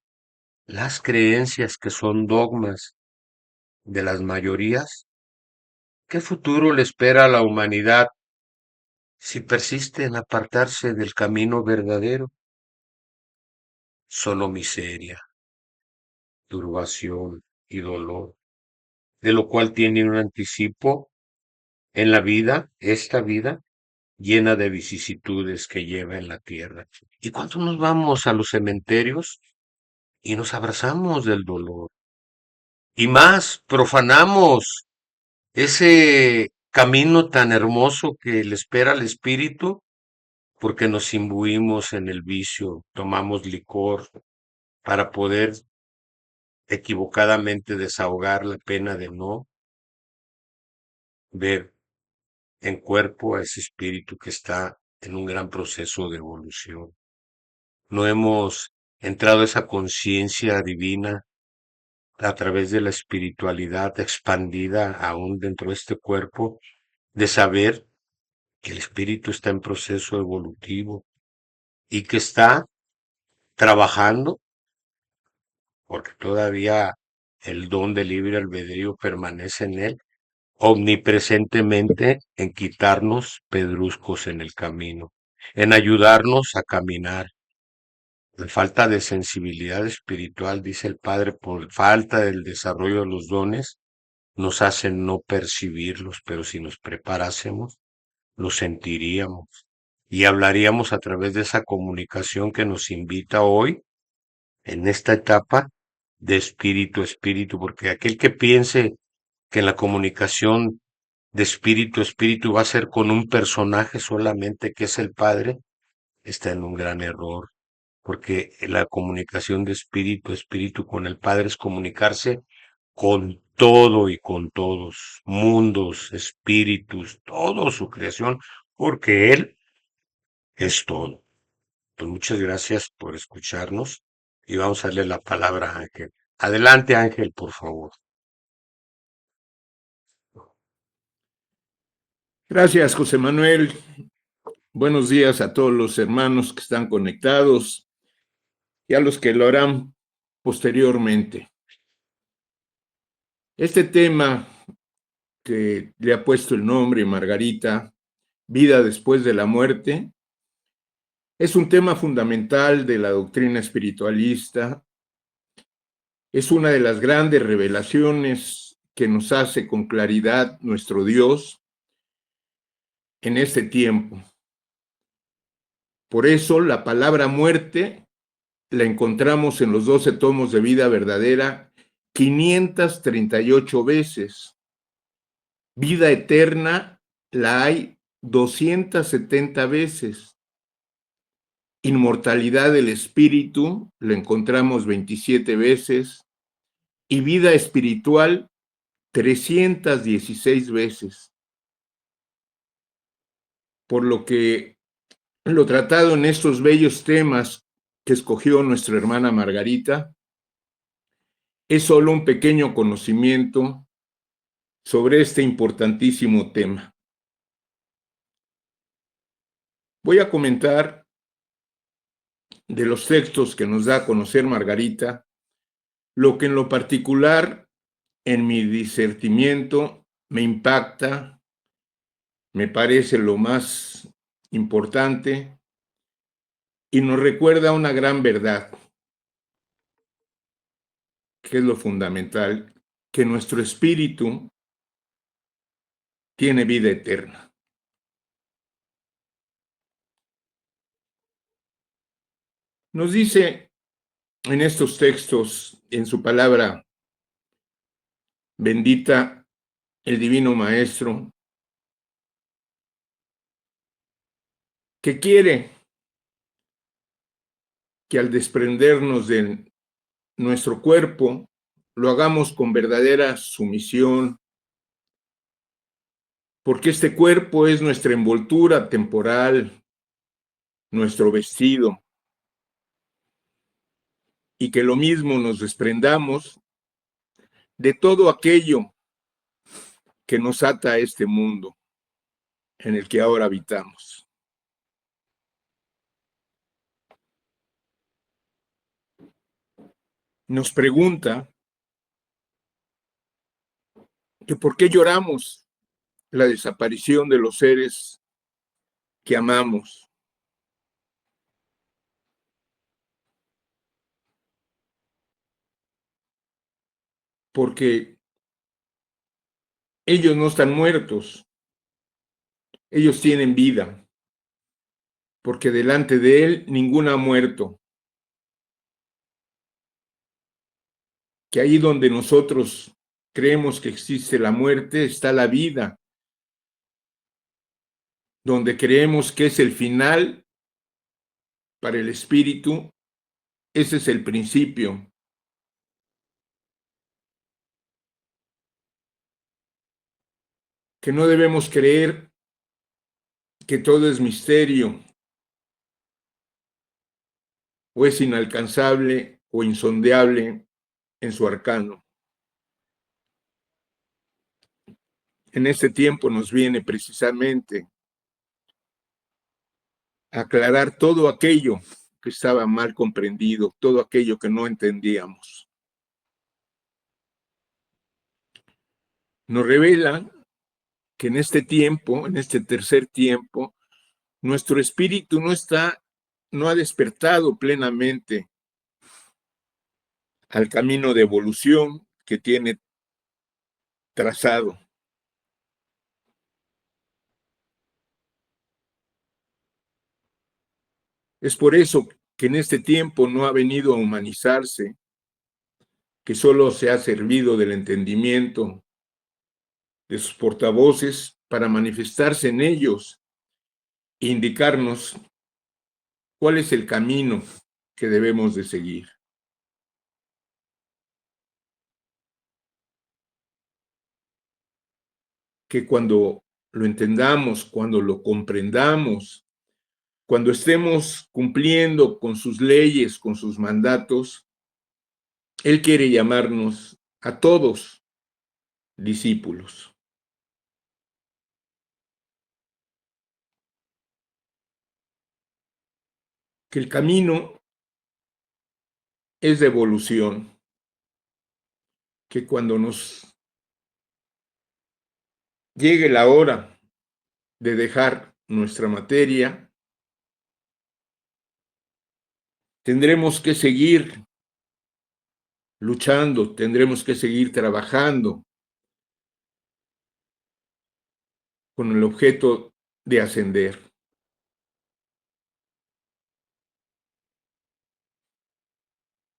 las creencias que son dogmas de las mayorías, ¿qué futuro le espera a la humanidad si persiste en apartarse del camino verdadero? Solo miseria, turbación y dolor, de lo cual tiene un anticipo en la vida, esta vida, llena de vicisitudes que lleva en la tierra. ¿Y cuánto nos vamos a los cementerios y nos abrazamos del dolor? Y más, profanamos ese camino tan hermoso que le espera al espíritu porque nos imbuimos en el vicio, tomamos licor para poder equivocadamente desahogar la pena de no ver en cuerpo a ese espíritu que está en un gran proceso de evolución. No hemos entrado a esa conciencia divina a través de la espiritualidad expandida aún dentro de este cuerpo, de saber que el espíritu está en proceso evolutivo y que está trabajando, porque todavía el don de libre albedrío permanece en él, omnipresentemente en quitarnos pedruscos en el camino, en ayudarnos a caminar. La falta de sensibilidad espiritual, dice el Padre, por falta del desarrollo de los dones, nos hace no percibirlos, pero si nos preparásemos, los sentiríamos y hablaríamos a través de esa comunicación que nos invita hoy en esta etapa de espíritu a espíritu, porque aquel que piense que la comunicación de espíritu a espíritu va a ser con un personaje solamente que es el Padre, está en un gran error, porque la comunicación de espíritu a espíritu con el Padre es comunicarse con todo y con todos, mundos, espíritus, todo su creación, porque Él es todo. Pues muchas gracias por escucharnos y vamos a darle la palabra a Ángel. Adelante, Ángel, por favor. Gracias, José Manuel. Buenos días a todos los hermanos que están conectados y a los que lo harán posteriormente. Este tema que le ha puesto el nombre Margarita, vida después de la muerte, es un tema fundamental de la doctrina espiritualista. Es una de las grandes revelaciones que nos hace con claridad nuestro Dios en este tiempo. Por eso la palabra muerte la encontramos en los 12 tomos de vida verdadera 538 veces. Vida eterna la hay 270 veces. Inmortalidad del espíritu la encontramos 27 veces. Y vida espiritual 316 veces. Por lo que lo tratado en estos bellos temas que escogió nuestra hermana Margarita es solo un pequeño conocimiento sobre este importantísimo tema. Voy a comentar de los textos que nos da a conocer Margarita, lo que en lo particular en mi discernimiento me impacta, me parece lo más importante y nos recuerda una gran verdad, que es lo fundamental, que nuestro espíritu tiene vida eterna. Nos dice en estos textos, en su palabra bendita, el Divino Maestro, que quiere que al desprendernos de nuestro cuerpo, lo hagamos con verdadera sumisión, porque este cuerpo es nuestra envoltura temporal, nuestro vestido, y que lo mismo nos desprendamos de todo aquello que nos ata a este mundo en el que ahora habitamos. Nos pregunta que por qué lloramos la desaparición de los seres que amamos. Porque ellos no están muertos, ellos tienen vida, porque delante de Él ninguno ha muerto. Que ahí donde nosotros creemos que existe la muerte, está la vida. Donde creemos que es el final para el espíritu, ese es el principio. Que no debemos creer que todo es misterio, o es inalcanzable o insondeable en su arcano. En este tiempo nos viene precisamente a aclarar todo aquello que estaba mal comprendido, todo aquello que no entendíamos. Nos revela que en este tiempo, en este tercer tiempo, nuestro espíritu no ha despertado plenamente al camino de evolución que tiene trazado. Es por eso que en este tiempo no ha venido a humanizarse, que solo se ha servido del entendimiento de sus portavoces para manifestarse en ellos e indicarnos cuál es el camino que debemos de seguir. Que cuando lo entendamos, cuando lo comprendamos, cuando estemos cumpliendo con sus leyes, con sus mandatos, Él quiere llamarnos a todos discípulos. Que el camino es de evolución, que cuando nos llegue la hora de dejar nuestra materia, tendremos que seguir luchando, tendremos que seguir trabajando con el objeto de ascender.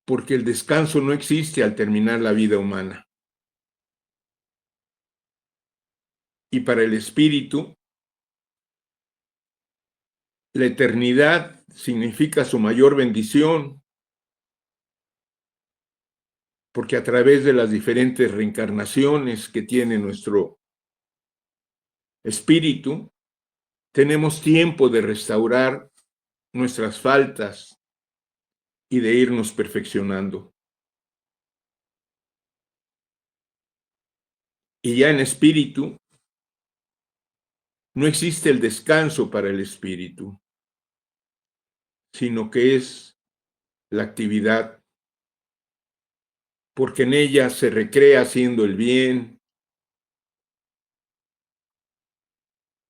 Porque el descanso no existe al terminar la vida humana. Y para el espíritu, la eternidad significa su mayor bendición, porque a través de las diferentes reencarnaciones que tiene nuestro espíritu, tenemos tiempo de restaurar nuestras faltas y de irnos perfeccionando. Y ya en espíritu, no existe el descanso para el espíritu, sino que es la actividad, porque en ella se recrea haciendo el bien,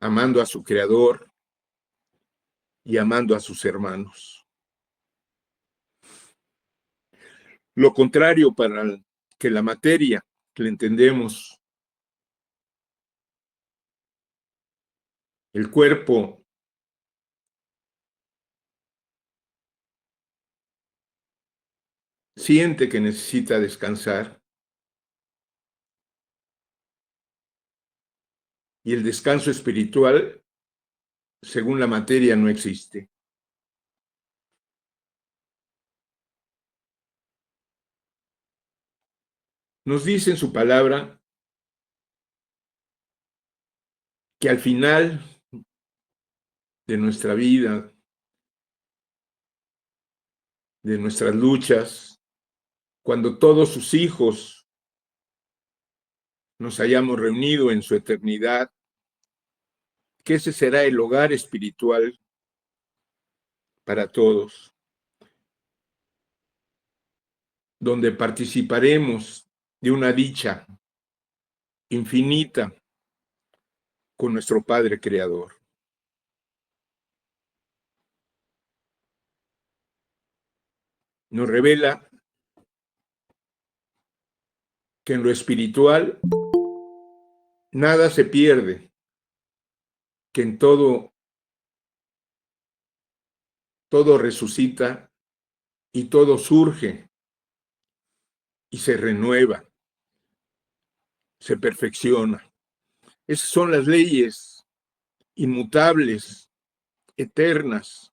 amando a su creador y amando a sus hermanos. Lo contrario para que la materia, que le entendemos, el cuerpo siente que necesita descansar, y el descanso espiritual según la materia, no existe. Nos dice en su palabra que al final de nuestra vida, de nuestras luchas, cuando todos sus hijos nos hayamos reunido en su eternidad, que ese será el hogar espiritual para todos, donde participaremos de una dicha infinita con nuestro Padre Creador. Nos revela que en lo espiritual nada se pierde, que en todo resucita y todo surge y se renueva, se perfecciona. Esas son las leyes inmutables, eternas,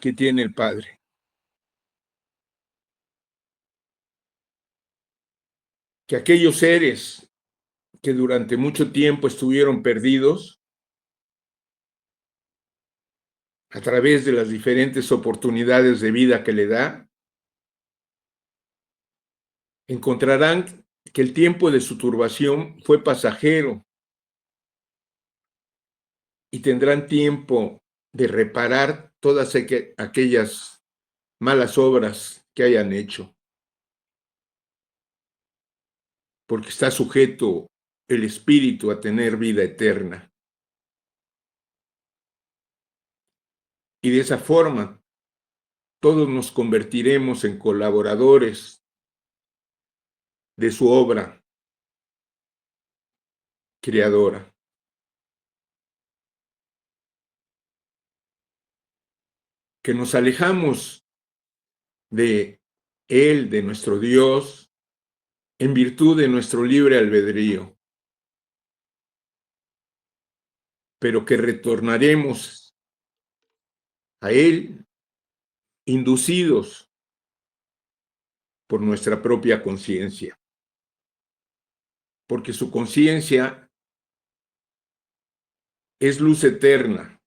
que tiene el Padre. Que aquellos seres que durante mucho tiempo estuvieron perdidos, a través de las diferentes oportunidades de vida que le da, encontrarán que el tiempo de su turbación fue pasajero y tendrán tiempo de reparar todas aquellas malas obras que hayan hecho, porque está sujeto el espíritu a tener vida eterna. Y de esa forma, todos nos convertiremos en colaboradores de su obra creadora. Que nos alejamos de Él, de nuestro Dios, en virtud de nuestro libre albedrío, pero que retornaremos a Él inducidos por nuestra propia conciencia, porque su conciencia es luz eterna,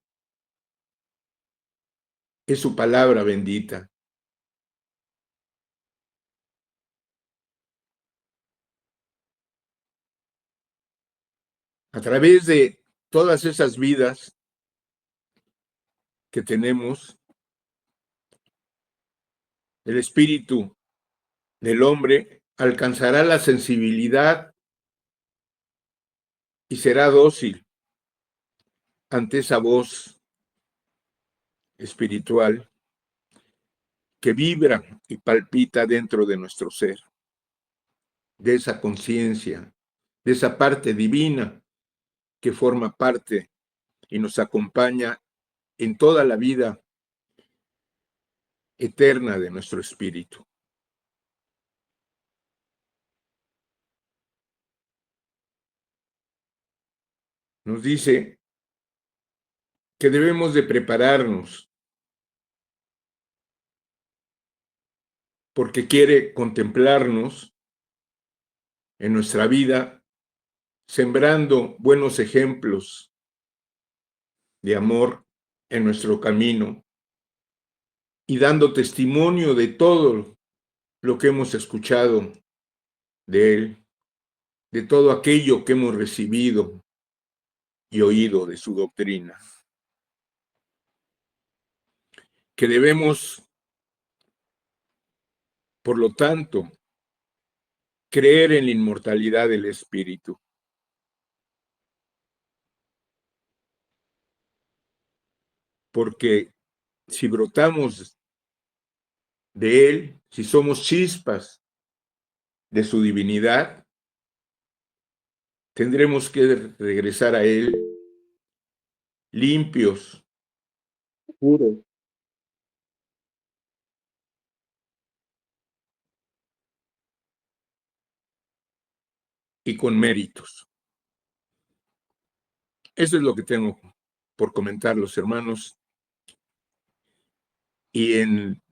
es su palabra bendita. A través de todas esas vidas que tenemos, el espíritu del hombre alcanzará la sensibilidad y será dócil ante esa voz espiritual que vibra y palpita dentro de nuestro ser, de esa conciencia, de esa parte divina que forma parte y nos acompaña en toda la vida eterna de nuestro espíritu. Nos dice que debemos de prepararnos porque quiere contemplarnos en nuestra vida, sembrando buenos ejemplos de amor en nuestro camino y dando testimonio de todo lo que hemos escuchado de Él, de todo aquello que hemos recibido y oído de su doctrina. Que debemos, por lo tanto, creer en la inmortalidad del espíritu. Porque si brotamos de Él, si somos chispas de su divinidad, tendremos que regresar a Él limpios, puros, y con méritos. Eso es lo que tengo por comentar, los hermanos. Y en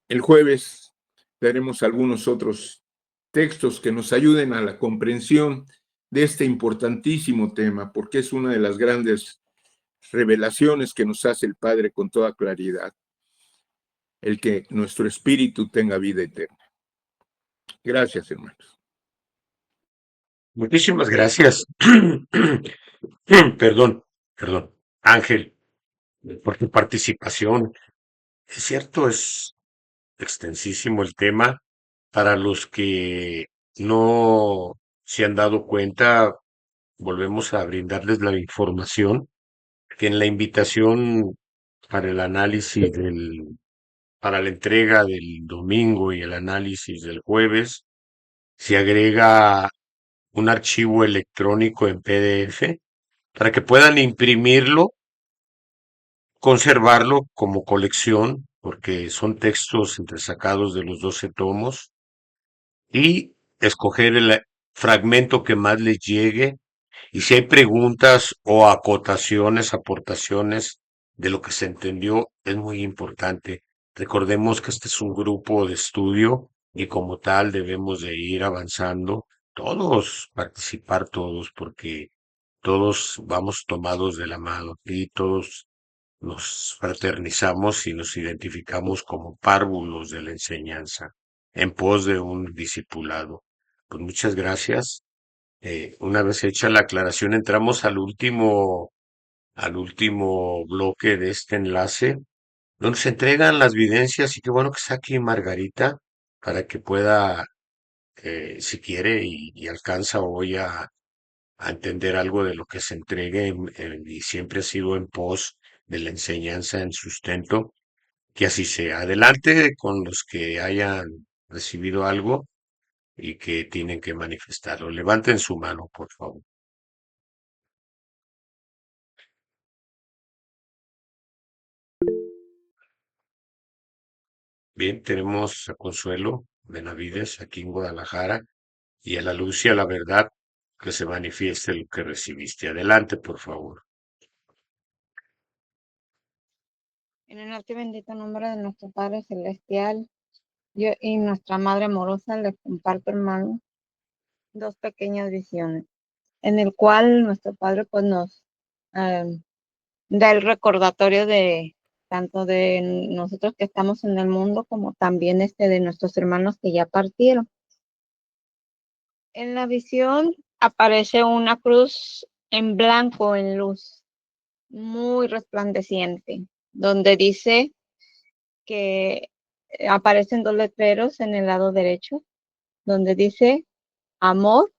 el jueves daremos algunos otros textos que nos ayuden a la comprensión de este importantísimo tema, porque es una de las grandes revelaciones que nos hace el Padre con toda claridad, el que nuestro espíritu tenga vida eterna. Gracias, hermanos. Muchísimas gracias. Perdón, Ángel, por tu participación. Es cierto, es extensísimo el tema. Para los que no se han dado cuenta, volvemos a brindarles la información que en la invitación para el análisis para la entrega del domingo y el análisis del jueves, se agrega un archivo electrónico en PDF para que puedan imprimirlo, conservarlo como colección, porque son textos entresacados de los 12 tomos, y escoger el fragmento que más les llegue. Y si hay preguntas o acotaciones, aportaciones de lo que se entendió, es muy importante. Recordemos que este es un grupo de estudio y como tal debemos de ir avanzando, todos, participar todos, porque todos vamos tomados de la mano y todos nos fraternizamos y nos identificamos como párvulos de la enseñanza en pos de un discipulado. Pues muchas gracias. Una vez hecha la aclaración, entramos al último bloque de este enlace, donde se entregan las videncias y qué bueno que está aquí Margarita para que pueda, si quiere y alcanza hoy a entender algo de lo que se entregue y siempre ha sido en pos de la enseñanza en sustento, que así sea. Adelante con los que hayan recibido algo y que tienen que manifestarlo. Levanten su mano, por favor. Bien, tenemos a Consuelo Benavides aquí en Guadalajara y a la luz y a la verdad que se manifieste lo que recibiste. Adelante, por favor. En el alto y bendito nombre de nuestro Padre Celestial, yo y nuestra Madre amorosa les comparto, hermano, dos pequeñas visiones, en el cual nuestro Padre pues nos eh, da el recordatorio de tanto de nosotros que estamos en el mundo como también de nuestros hermanos que ya partieron. En la visión aparece una cruz en blanco, en luz, muy resplandeciente, donde dice que aparecen dos letreros en el lado derecho, donde dice amor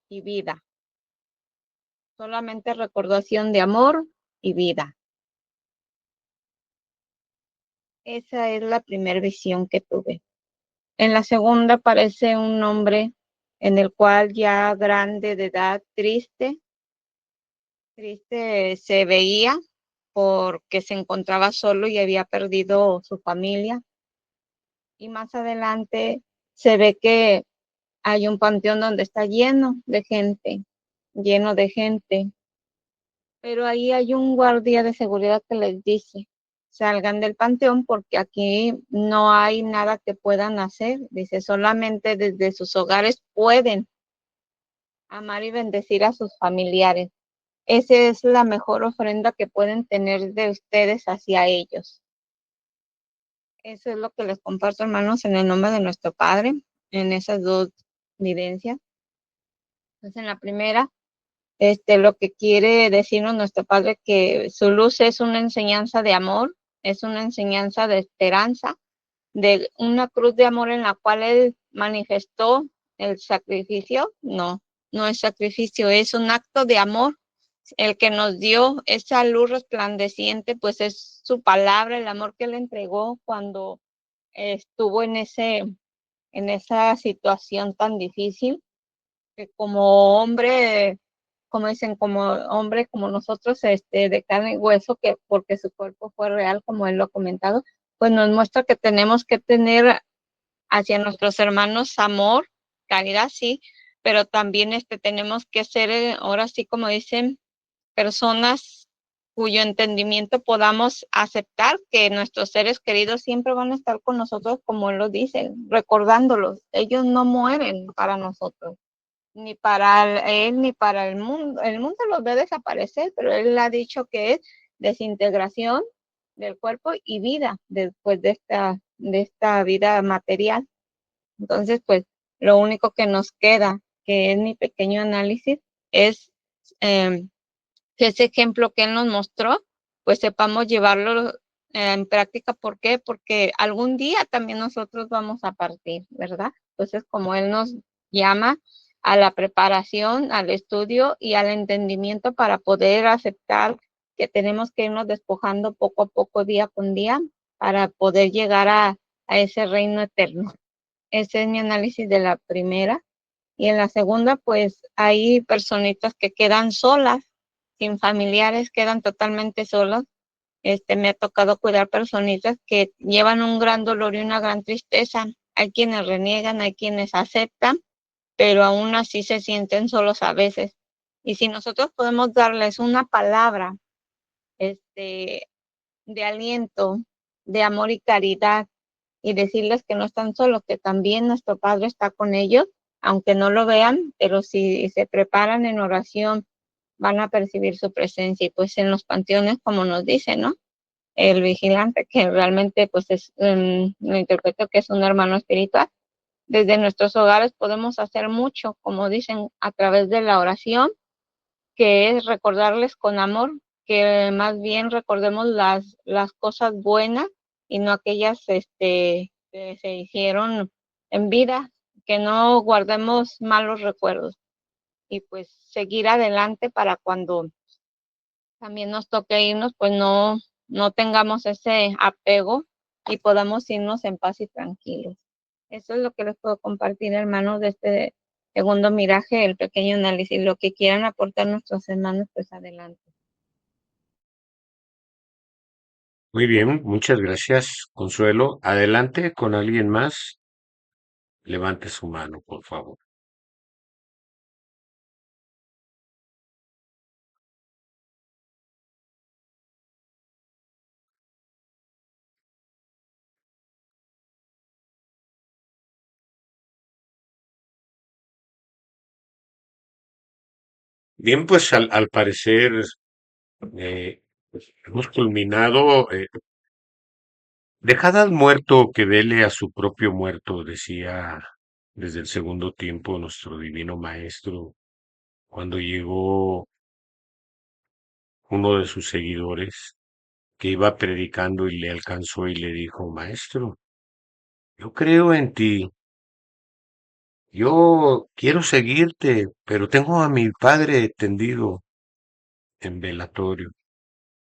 y vida. Solamente recordación de amor y vida. Esa es la primera visión que tuve. En la segunda aparece un hombre en el cual ya grande de edad, triste se veía porque se encontraba solo y había perdido su familia. Y más adelante se ve que hay un panteón donde está lleno de gente, pero ahí hay un guardia de seguridad que les dice, salgan del panteón porque aquí no hay nada que puedan hacer. Dice, solamente desde sus hogares pueden amar y bendecir a sus familiares. Esa es la mejor ofrenda que pueden tener de ustedes hacia ellos. Eso es lo que les comparto, hermanos, en el nombre de nuestro Padre, en esas dos evidencias. Entonces, en la primera, lo que quiere decirnos nuestro Padre, que su luz es una enseñanza de amor, es una enseñanza de esperanza, de una cruz de amor en la cual Él manifestó el sacrificio. No, no es sacrificio, es un acto de amor. El que nos dio esa luz resplandeciente, pues es su palabra, el amor que Él entregó cuando estuvo en esa situación tan difícil, que como hombre, como dicen, como hombre, como nosotros, de carne y hueso, que porque su cuerpo fue real, como él lo ha comentado, pues nos muestra que tenemos que tener hacia nuestros hermanos amor, caridad, sí, pero también tenemos que ser, ahora sí, como dicen, personas cuyo entendimiento podamos aceptar que nuestros seres queridos siempre van a estar con nosotros, como él lo dice, recordándolos. Ellos no mueren para nosotros, ni para él, ni para el mundo. El mundo los ve desaparecer, pero él ha dicho que es desintegración del cuerpo y vida después de esta vida material. Entonces, pues, lo único que nos queda, que es mi pequeño análisis, es que ese ejemplo que él nos mostró, pues sepamos llevarlo en práctica. ¿Por qué? Porque algún día también nosotros vamos a partir, ¿verdad? Entonces, como él nos llama a la preparación, al estudio y al entendimiento para poder aceptar que tenemos que irnos despojando poco a poco, día con día, para poder llegar a ese reino eterno. Ese es mi análisis de la primera. Y en la segunda, pues hay personitas que quedan solas, sin familiares, quedan totalmente solos. Me ha tocado cuidar personitas que llevan un gran dolor y una gran tristeza. Hay quienes reniegan, hay quienes aceptan, pero aún así se sienten solos a veces. Y si nosotros podemos darles una palabra, de aliento, de amor y caridad, y decirles que no están solos, que también nuestro Padre está con ellos, aunque no lo vean, pero si se preparan en oración, van a percibir su presencia. Y pues en los panteones, como nos dice, ¿no? El vigilante, que realmente pues lo interpreto que es un hermano espiritual. Desde nuestros hogares podemos hacer mucho, como dicen, a través de la oración, que es recordarles con amor, que más bien recordemos las cosas buenas y no aquellas que se hicieron en vida, que no guardemos malos recuerdos y pues seguir adelante para cuando también nos toque irnos, pues no tengamos ese apego y podamos irnos en paz y tranquilos. Eso es lo que les puedo compartir, hermanos, de este segundo miraje, el pequeño análisis. Lo que quieran aportar nuestros hermanos, pues adelante. Muy bien, muchas gracias, Consuelo. Adelante con alguien más. Levante su mano, por favor. Bien, pues al parecer pues, hemos culminado. Dejad al muerto que vele a su propio muerto, decía desde el segundo tiempo nuestro divino maestro, cuando llegó uno de sus seguidores que iba predicando y le alcanzó y le dijo, Maestro, yo creo en ti, yo quiero seguirte, pero tengo a mi padre tendido en velatorio.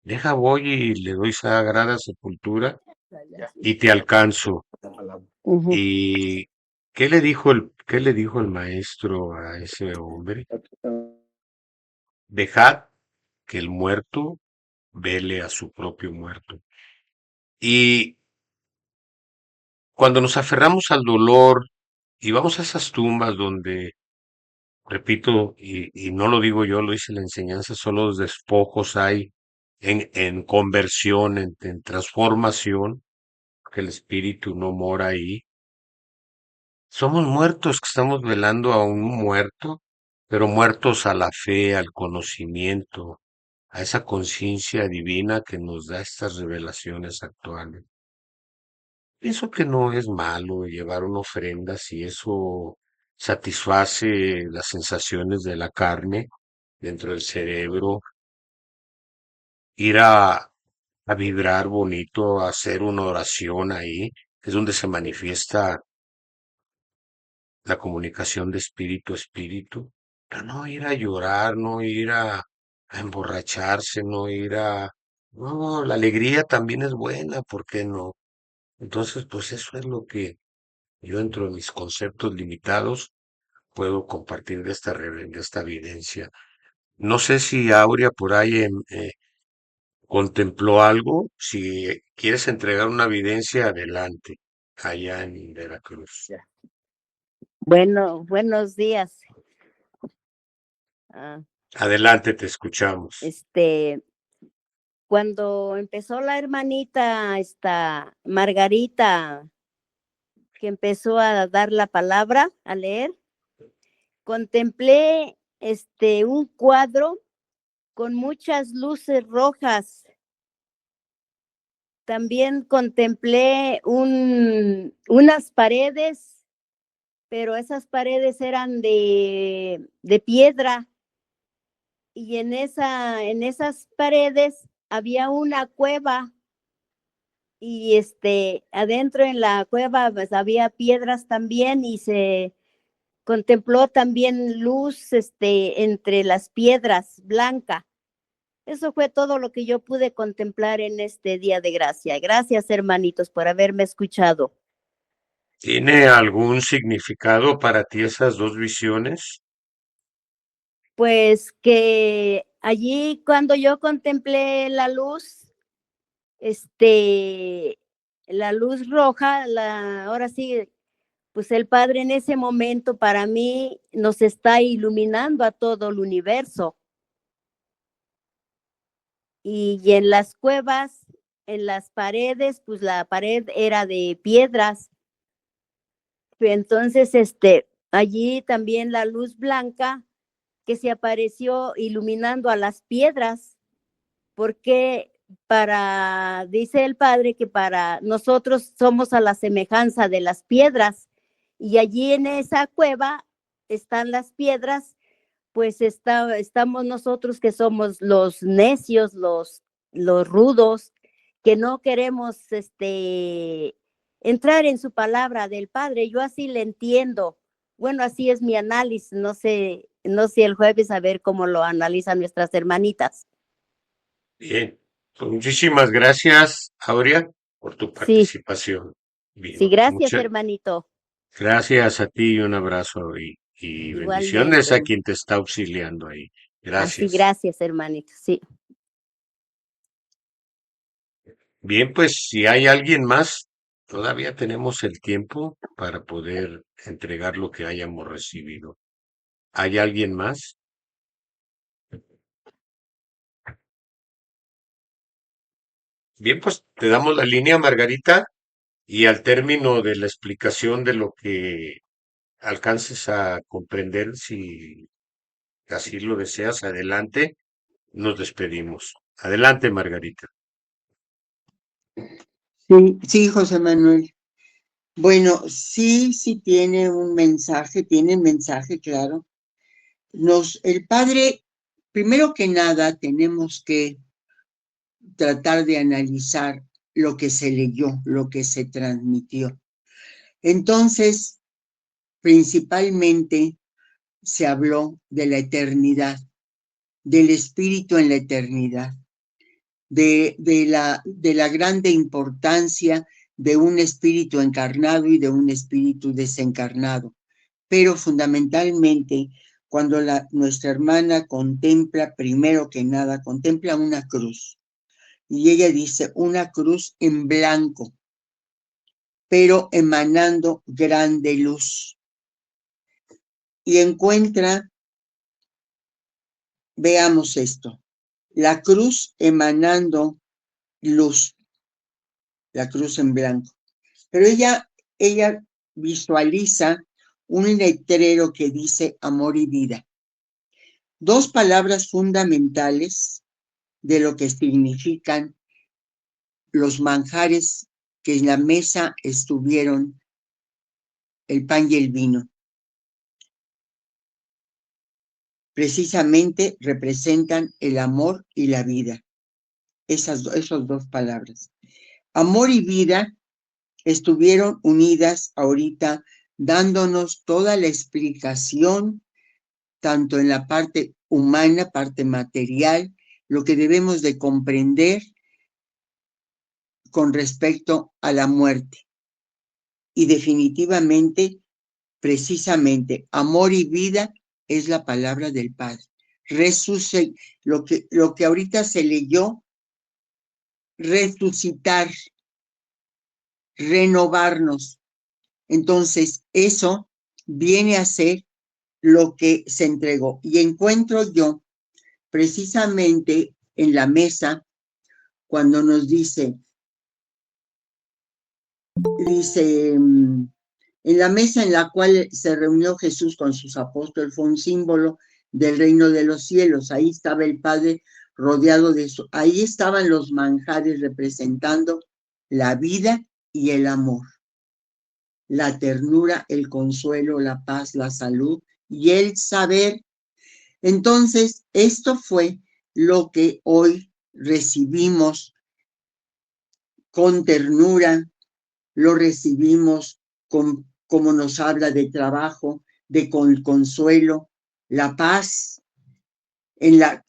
Deja voy y le doy sagrada sepultura y te alcanzo. Ujú. ¿Y qué le dijo el maestro a ese hombre? Dejad que el muerto vele a su propio muerto. Y cuando nos aferramos al dolor y vamos a esas tumbas donde, repito, y no lo digo yo, lo dice la enseñanza, solo los despojos hay en conversión, en transformación, que el espíritu no mora ahí. Somos muertos que estamos velando a un muerto, pero muertos a la fe, al conocimiento, a esa conciencia divina que nos da estas revelaciones actuales. Pienso que no es malo llevar una ofrenda si eso satisface las sensaciones de la carne dentro del cerebro, ir a vibrar bonito, a hacer una oración ahí, es donde se manifiesta la comunicación de espíritu a espíritu, pero no ir a llorar, no ir a emborracharse, no ir a... No, la alegría también es buena, ¿por qué no? Entonces, pues eso es lo que yo dentro de mis conceptos limitados puedo compartir de de esta evidencia. No sé si Aurea por ahí contempló algo, si quieres entregar una evidencia, adelante, allá en Veracruz. Bueno, buenos días. Ah, Adelante, te escuchamos. Cuando empezó la hermanita, esta Margarita, que empezó a dar la palabra, a leer, contemplé un cuadro con muchas luces rojas. También contemplé unas paredes, pero esas paredes eran de piedra, y en esas paredes había una cueva, y adentro en la cueva pues había piedras también, y se contempló también luz entre las piedras blanca. Eso fue todo lo que yo pude contemplar en este día de gracia. Gracias, hermanitos, por haberme escuchado. ¿Tiene algún significado para ti esas dos visiones? Pues que allí cuando yo contemplé la luz roja, ahora sí, pues el Padre en ese momento para mí nos está iluminando a todo el universo. Y en las cuevas, en las paredes, pues la pared era de piedras. Entonces, allí también la luz blanca que se apareció iluminando a las piedras, porque dice el Padre que para nosotros somos a la semejanza de las piedras, y allí en esa cueva están las piedras, pues estamos nosotros que somos los necios, los rudos, que no queremos entrar en su palabra del Padre. Yo así le entiendo. Bueno, así es mi análisis. No sé el jueves a ver cómo lo analizan nuestras hermanitas. Bien, pues muchísimas gracias, Aurea, por tu Sí, participación. Bien, sí, gracias, muchas hermanito. gracias a ti y un abrazo y bendiciones a Igualmente. quien te está auxiliando ahí. Así, Gracias. gracias, hermanito. Sí. Bien, pues si hay alguien más, todavía tenemos el tiempo para poder entregar lo que hayamos recibido. ¿Hay alguien más? Bien, pues te damos la línea, Margarita, y al término de la explicación de lo que alcances a comprender, si así lo deseas, adelante, nos despedimos. Adelante, Margarita. Sí, sí, José Manuel. Bueno, sí tiene mensaje, claro. El Padre, primero que nada, tenemos que tratar de analizar lo que se leyó, lo que se transmitió. Entonces, principalmente se habló de la eternidad, del espíritu en la eternidad, de la grande importancia de un espíritu encarnado y de un espíritu desencarnado. Pero fundamentalmente, cuando nuestra hermana contempla, primero que nada, contempla una cruz. Y ella dice, una cruz en blanco, pero emanando grande luz. Y encuentra, veamos esto, la cruz emanando luz, la cruz en blanco. Pero ella visualiza un letrero que dice amor y vida. Dos palabras fundamentales de lo que significan los manjares que en la mesa estuvieron el pan y el vino. Precisamente representan el amor y la vida. Esas dos palabras. Amor y vida estuvieron unidas ahorita, dándonos toda la explicación, tanto en la parte humana, parte material, lo que debemos de comprender con respecto a la muerte. Y definitivamente, precisamente, amor y vida es la palabra del Padre. Lo que ahorita se leyó, resucitar, renovarnos. Entonces, eso viene a ser lo que se entregó. Y encuentro yo precisamente en la mesa, cuando nos dice, en la mesa en la cual se reunió Jesús con sus apóstoles fue un símbolo del reino de los cielos. Ahí estaba el Padre rodeado de eso. Ahí estaban los manjares representando la vida y el amor, la ternura, el consuelo, la paz, la salud y el saber. Entonces, esto fue lo que hoy recibimos con ternura, lo recibimos como nos habla de trabajo, de consuelo, la paz,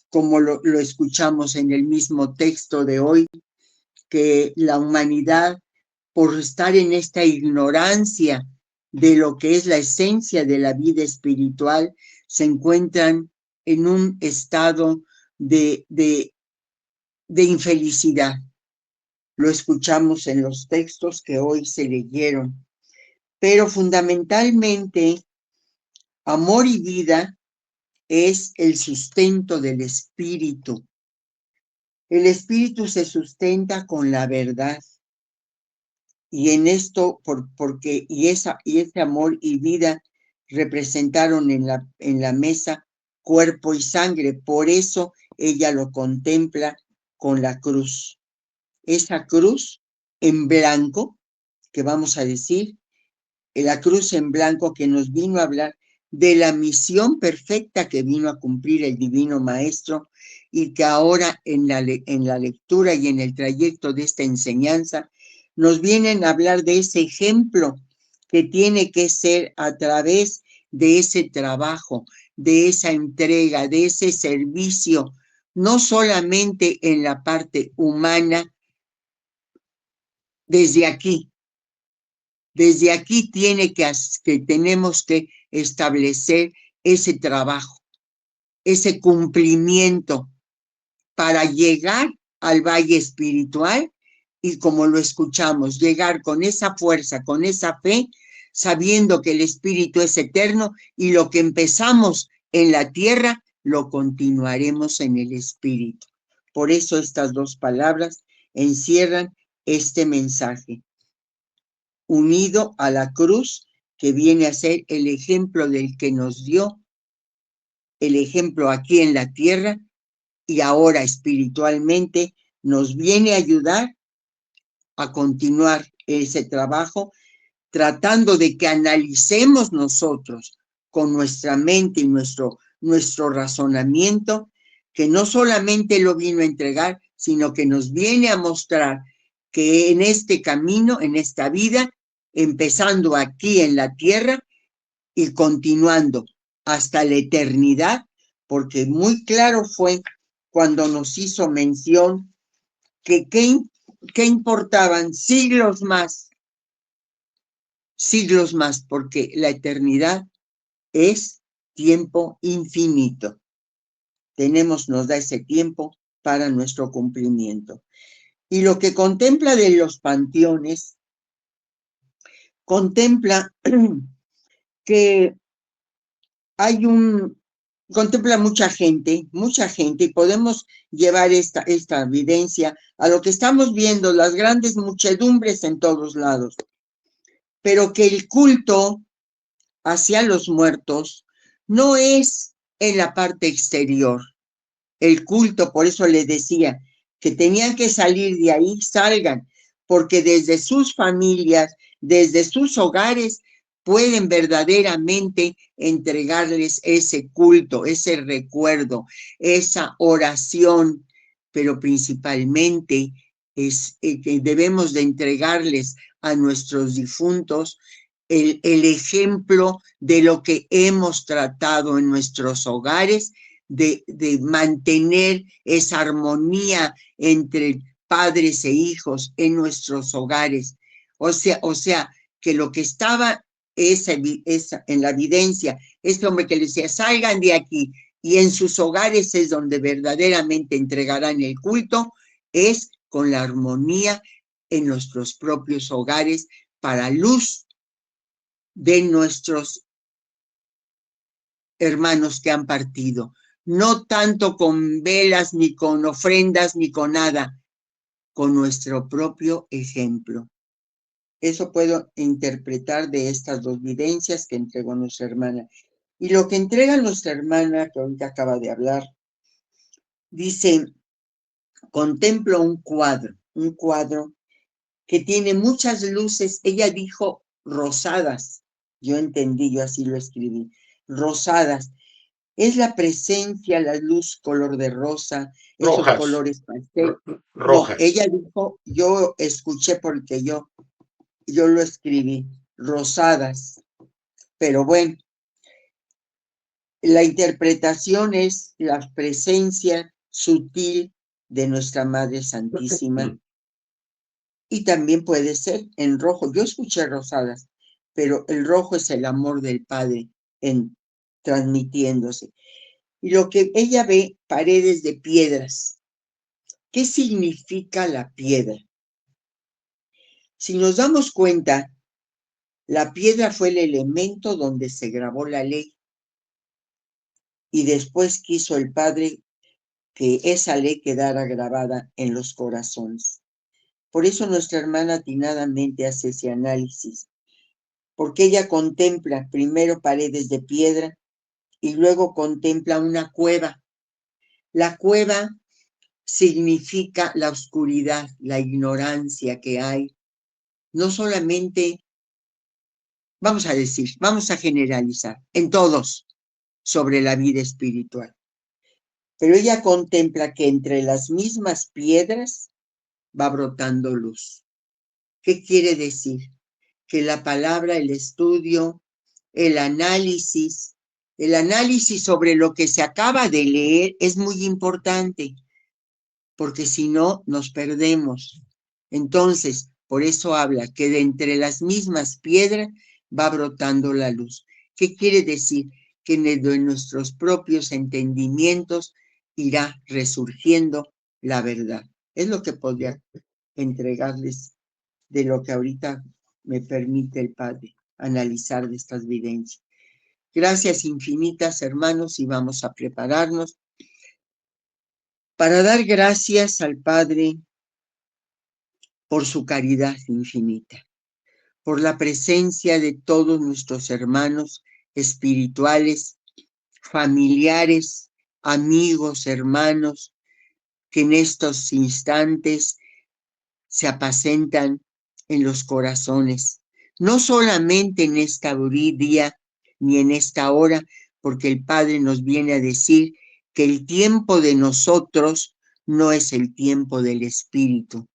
como lo escuchamos en el mismo texto de hoy, que la humanidad, por estar en esta ignorancia de lo que es la esencia de la vida espiritual, se encuentran en un estado de infelicidad. Lo escuchamos en los textos que hoy se leyeron. Pero fundamentalmente, amor y vida es el sustento del espíritu. El espíritu se sustenta con la verdad. Y en esto, porque ese amor y vida representaron en la mesa cuerpo y sangre. Por eso ella lo contempla con la cruz. Esa cruz en blanco, que vamos a decir, la cruz en blanco que nos vino a hablar de la misión perfecta que vino a cumplir el Divino Maestro y que ahora en la lectura y en el trayecto de esta enseñanza nos vienen a hablar de ese ejemplo que tiene que ser a través de ese trabajo, de esa entrega, de ese servicio, no solamente en la parte humana, desde aquí. Desde aquí tenemos que establecer ese trabajo, ese cumplimiento para llegar al valle espiritual y, como lo escuchamos, llegar con esa fuerza, con esa fe, sabiendo que el espíritu es eterno y lo que empezamos en la tierra lo continuaremos en el espíritu. Por eso estas dos palabras encierran este mensaje, unido a la cruz, que viene a ser el ejemplo del que nos dio el ejemplo aquí en la tierra y ahora espiritualmente nos viene a ayudar a continuar ese trabajo, tratando de que analicemos nosotros con nuestra mente y nuestro razonamiento, que no solamente lo vino a entregar, sino que nos viene a mostrar que en este camino, en esta vida, empezando aquí en la tierra y continuando hasta la eternidad, porque muy claro fue cuando nos hizo mención que qué importaban siglos más, porque la eternidad es tiempo infinito. Nos da ese tiempo para nuestro cumplimiento. Y lo que contempla de los panteones, contempla que contempla mucha gente, y podemos llevar esta evidencia a lo que estamos viendo, las grandes muchedumbres en todos lados, pero que el culto hacia los muertos no es en la parte exterior. El culto, por eso le decía, que tenían que salir de ahí, salgan, porque desde sus familias, desde sus hogares, pueden verdaderamente entregarles ese culto, ese recuerdo, esa oración, pero principalmente es que debemos de entregarles a nuestros difuntos el ejemplo de lo que hemos tratado en nuestros hogares, de mantener esa armonía entre padres e hijos en nuestros hogares. O sea, que lo que estaba en la evidencia, este hombre que le decía, salgan de aquí, y en sus hogares es donde verdaderamente entregarán el culto, es con la armonía en nuestros propios hogares, para luz de nuestros hermanos que han partido, no tanto con velas, ni con ofrendas, ni con nada, con nuestro propio ejemplo. Eso puedo interpretar de estas dos vivencias que entregó nuestra hermana. Y lo que entrega nuestra hermana, que ahorita acaba de hablar, dice, contemplo un cuadro que tiene muchas luces. Ella dijo rosadas, yo entendí, yo así lo escribí, rosadas. Es la presencia, la luz color de rosa, esos Rojas, colores pastel. No, rojas. ella dijo, yo escuché porque yo lo escribí, rosadas. Pero bueno, la interpretación es la presencia sutil de nuestra Madre Santísima. Y también puede ser en rojo. Yo escuché rosadas, pero el rojo es el amor del Padre en transmitiéndose. Y lo que ella ve, paredes de piedras. ¿Qué significa la piedra? Si nos damos cuenta, la piedra fue el elemento donde se grabó la ley. Y después quiso el Padre que esa ley quedara grabada en los corazones. Por eso nuestra hermana atinadamente hace ese análisis, porque ella contempla primero paredes de piedra y luego contempla una cueva. La cueva significa la oscuridad, la ignorancia que hay. No solamente, vamos a decir, vamos a generalizar, en todos sobre la vida espiritual. Pero ella contempla que entre las mismas piedras va brotando luz. ¿Qué quiere decir? Que la palabra, el estudio, el análisis sobre lo que se acaba de leer es muy importante, porque si no, nos perdemos. Entonces, por eso habla que de entre las mismas piedras va brotando la luz. ¿Qué quiere decir? Que de nuestros propios entendimientos irá resurgiendo la verdad. Es lo que podría entregarles de lo que ahorita me permite el Padre analizar de estas vivencias. Gracias infinitas, hermanos, y vamos a prepararnos para dar gracias al Padre por su caridad infinita, por la presencia de todos nuestros hermanos espirituales, familiares, amigos, hermanos, que en estos instantes se apacentan en los corazones, no solamente en esta día ni en esta hora, porque el Padre nos viene a decir que el tiempo de nosotros no es el tiempo del Espíritu.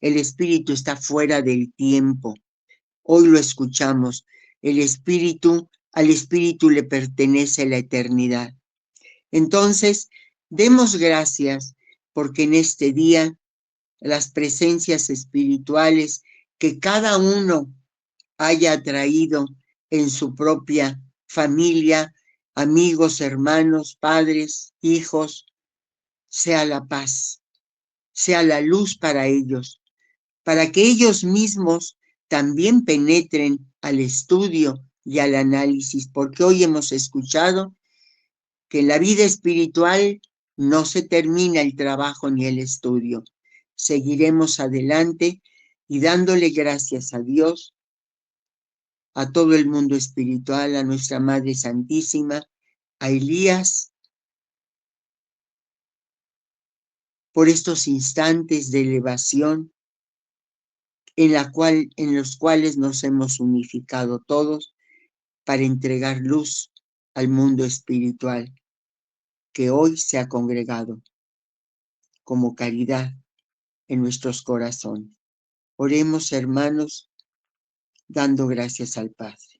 El Espíritu está fuera del tiempo. Hoy lo escuchamos. Al Espíritu le pertenece la eternidad. Entonces, demos gracias porque en este día las presencias espirituales que cada uno haya traído en su propia familia, amigos, hermanos, padres, hijos, sea la paz, sea la luz para ellos, para que ellos mismos también penetren al estudio y al análisis, porque hoy hemos escuchado que en la vida espiritual no se termina el trabajo ni el estudio. Seguiremos adelante y dándole gracias a Dios, a todo el mundo espiritual, a nuestra Madre Santísima, a Elías, por estos instantes de elevación en los cuales nos hemos unificado todos para entregar luz al mundo espiritual que hoy se ha congregado como caridad en nuestros corazones. Oremos, hermanos, dando gracias al Padre.